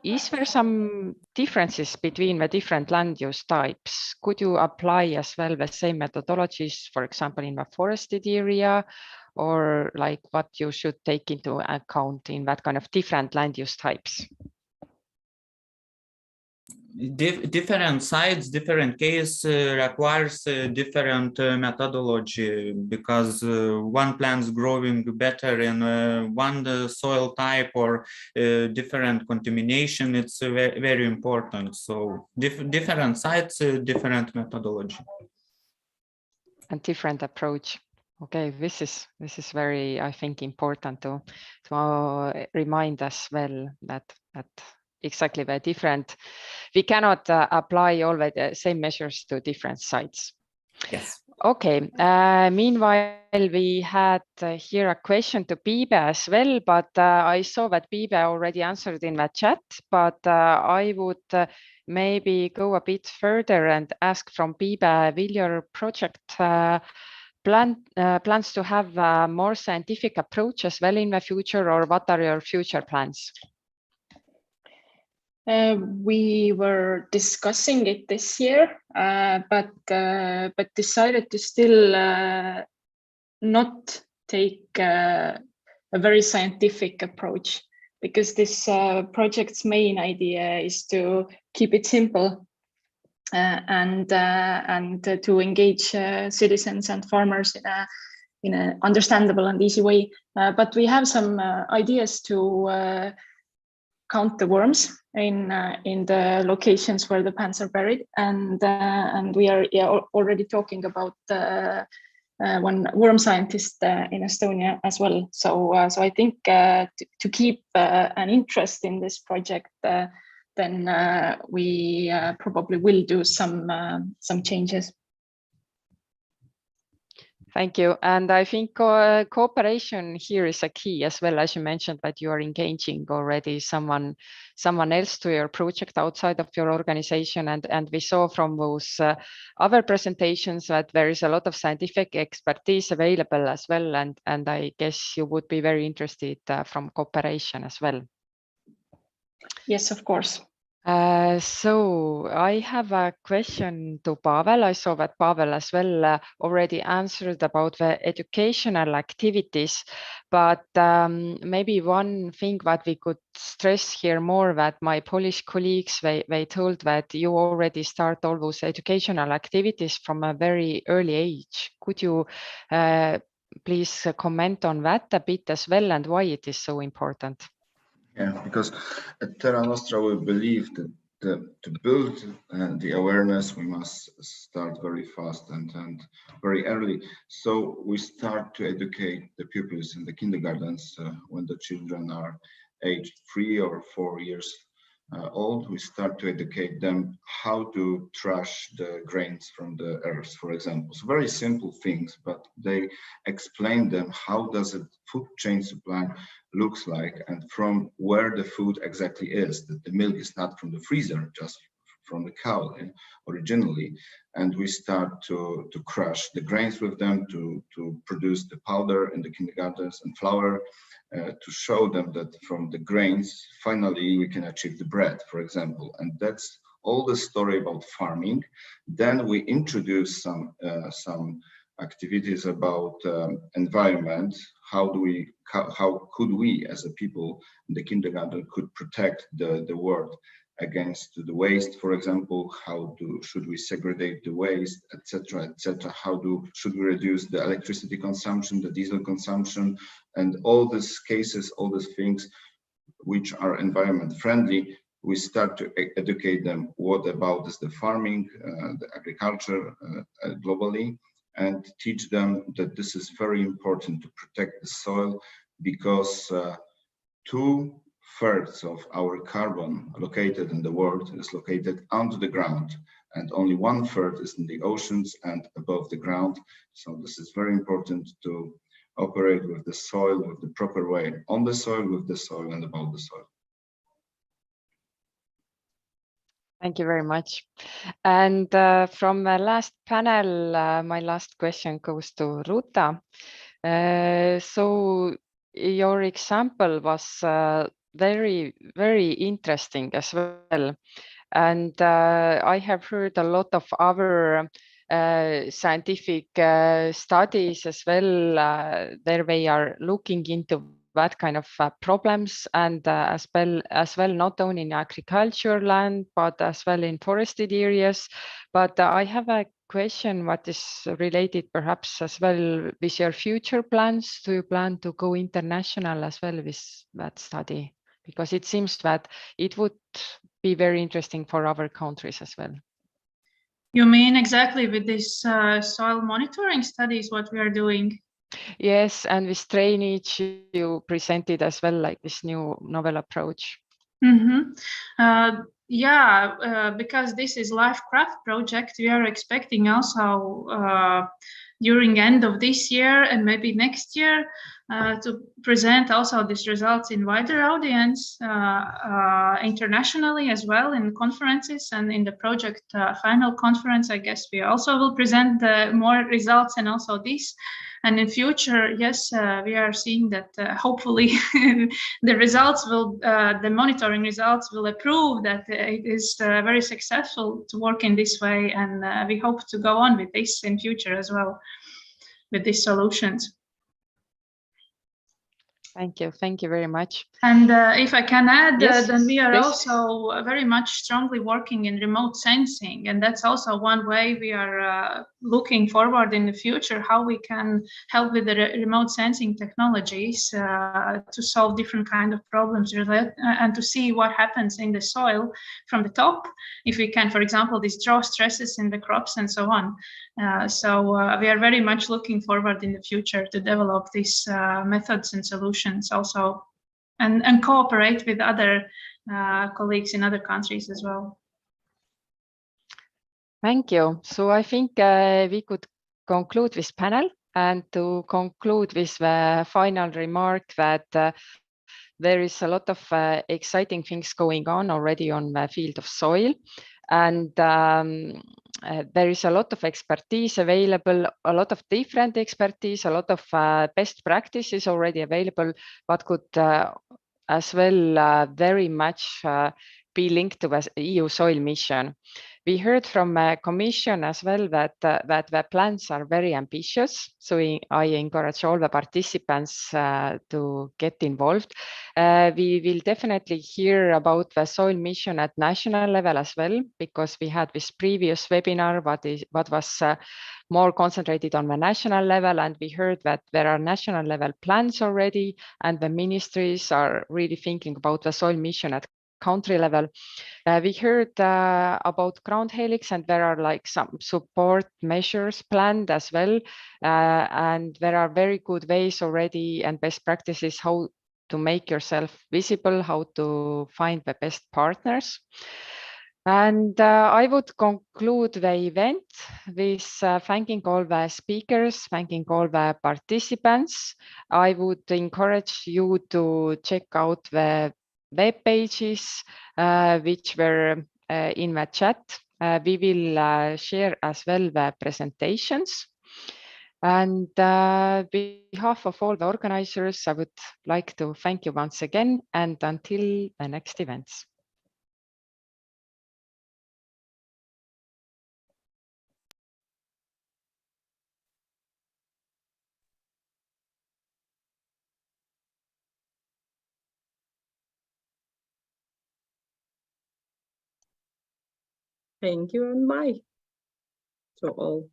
is there some differences between the different land use types? Could you apply as well the same methodologies, for example, in the forested area, or like what you should take into account in that kind of different land use types? Different sites, different case requires different methodology, because one plant's growing better in one soil type or different contamination. It's very, very important. So different sites, different methodology. And different approach. Okay, this is very, I think, important to remind us well that exactly the different, we cannot apply all the same measures to different sites. Yes. Okay. Meanwhile, we had here a question to Pibe as well, but I saw that Pibe already answered in the chat, but I would maybe go a bit further and ask from Pibe, will your project plans to have a more scientific approach as well in the future, or what are your future plans? We were discussing it this year, but decided to still not take a very scientific approach, because this project's main idea is to keep it simple and to engage citizens and farmers in an understandable and easy way. But we have some ideas to count the worms in the locations where the plants are buried, and we are already talking about one worm scientist in Estonia as well. So I think to keep an interest in this project, then we probably will do some changes. Thank you. And I think cooperation here is a key as well, as you mentioned, that you are engaging already someone else to your project outside of your organization. And we saw from those other presentations that there is a lot of scientific expertise available as well. And I guess you would be very interested from cooperation as well. Yes, of course. So I have a question to Pavel. I saw that Pavel as well already answered about the educational activities, but maybe one thing that we could stress here more, that my Polish colleagues, they told that you already start all those educational activities from a very early age. Could you please comment on that a bit as well, and why it is so important? Yeah, because at Terra Nostra we believe that to build the awareness, we must start very fast and very early. So we start to educate the pupils in the kindergartens when the children are aged 3 or 4 years old. We start to educate them how to trash the grains from the earth, for example. So very simple things, but they explain them how does a food chain supply looks like and from where the food exactly is, that the milk is not from the freezer, just from the cow originally. And we start to crush the grains with them, to produce the powder in the kindergartens and flour, to show them that from the grains, finally we can achieve the bread, for example. And that's all the story about farming. Then we introduce some activities about environment. How could we as a people in the kindergarten could protect the world against the waste, for example? Should we segregate the waste, etc., etc.? Should we reduce the electricity consumption, the diesel consumption, and all these cases, all these things which are environment friendly? We start to educate them what about is the farming, the agriculture globally, and teach them that this is very important to protect the soil, because 2/3 of our carbon located in the world is located under the ground, and only 1/3 is in the oceans and above the ground. So this is very important to operate with the soil with the proper way, on the soil, with the soil, and about the soil. Thank you very much. And from the last panel, my last question goes to Ruta. So your example was very, very interesting as well. And I have heard a lot of other scientific studies as well. There they are looking into that kind of problems, and as well, not only in agriculture land, but as well in forested areas. But I have a question what is related perhaps as well with your future plans. Do you plan to go international as well with that study? Because it seems that it would be very interesting for other countries as well. You mean exactly with this soil monitoring studies, what we are doing? Yes, and with drainage, you presented as well, like this new novel approach. Because this is LifeCraft project, we are expecting also during end of this year and maybe next year to present also these results in wider audience internationally as well, in conferences, and in the project final conference, I guess we also will present more results and also this. And in future, yes, we are seeing that hopefully the results will, the monitoring results will prove that it is very successful to work in this way. And we hope to go on with this in future as well, with these solutions. Thank you. Thank you very much. And if I can add, yes, then we are please. also very much strongly working in remote sensing. And that's also one way we are looking forward in the future, how we can help with the remote sensing technologies to solve different kind of problems and to see what happens in the soil from the top. If we can, for example, withdraw stresses in the crops and so on. We are very much looking forward in the future to develop these methods and solutions also, and cooperate with other colleagues in other countries as well. Thank you. So I think we could conclude this panel. And to conclude with the final remark that there is a lot of exciting things going on already on the field of soil. And there is a lot of expertise available, a lot of different expertise, a lot of best practices already available, but could as well very much be linked to the EU soil mission. We heard from Commission as well that the plans are very ambitious. So I encourage all the participants to get involved. We will definitely hear about the soil mission at national level as well, because we had this previous webinar what was more concentrated on the national level, and we heard that there are national level plans already, and the ministries are really thinking about the soil mission at country level. We heard about CrowdHelix, and there are like some support measures planned as well. And there are very good ways already and best practices how to make yourself visible, how to find the best partners. And I would conclude the event with thanking all the speakers, thanking all the participants. I would encourage you to check out the web pages which were in the chat. We will share as well the presentations. And on behalf of all the organizers, I would like to thank you once again, and until the next events. Thank you and bye to all.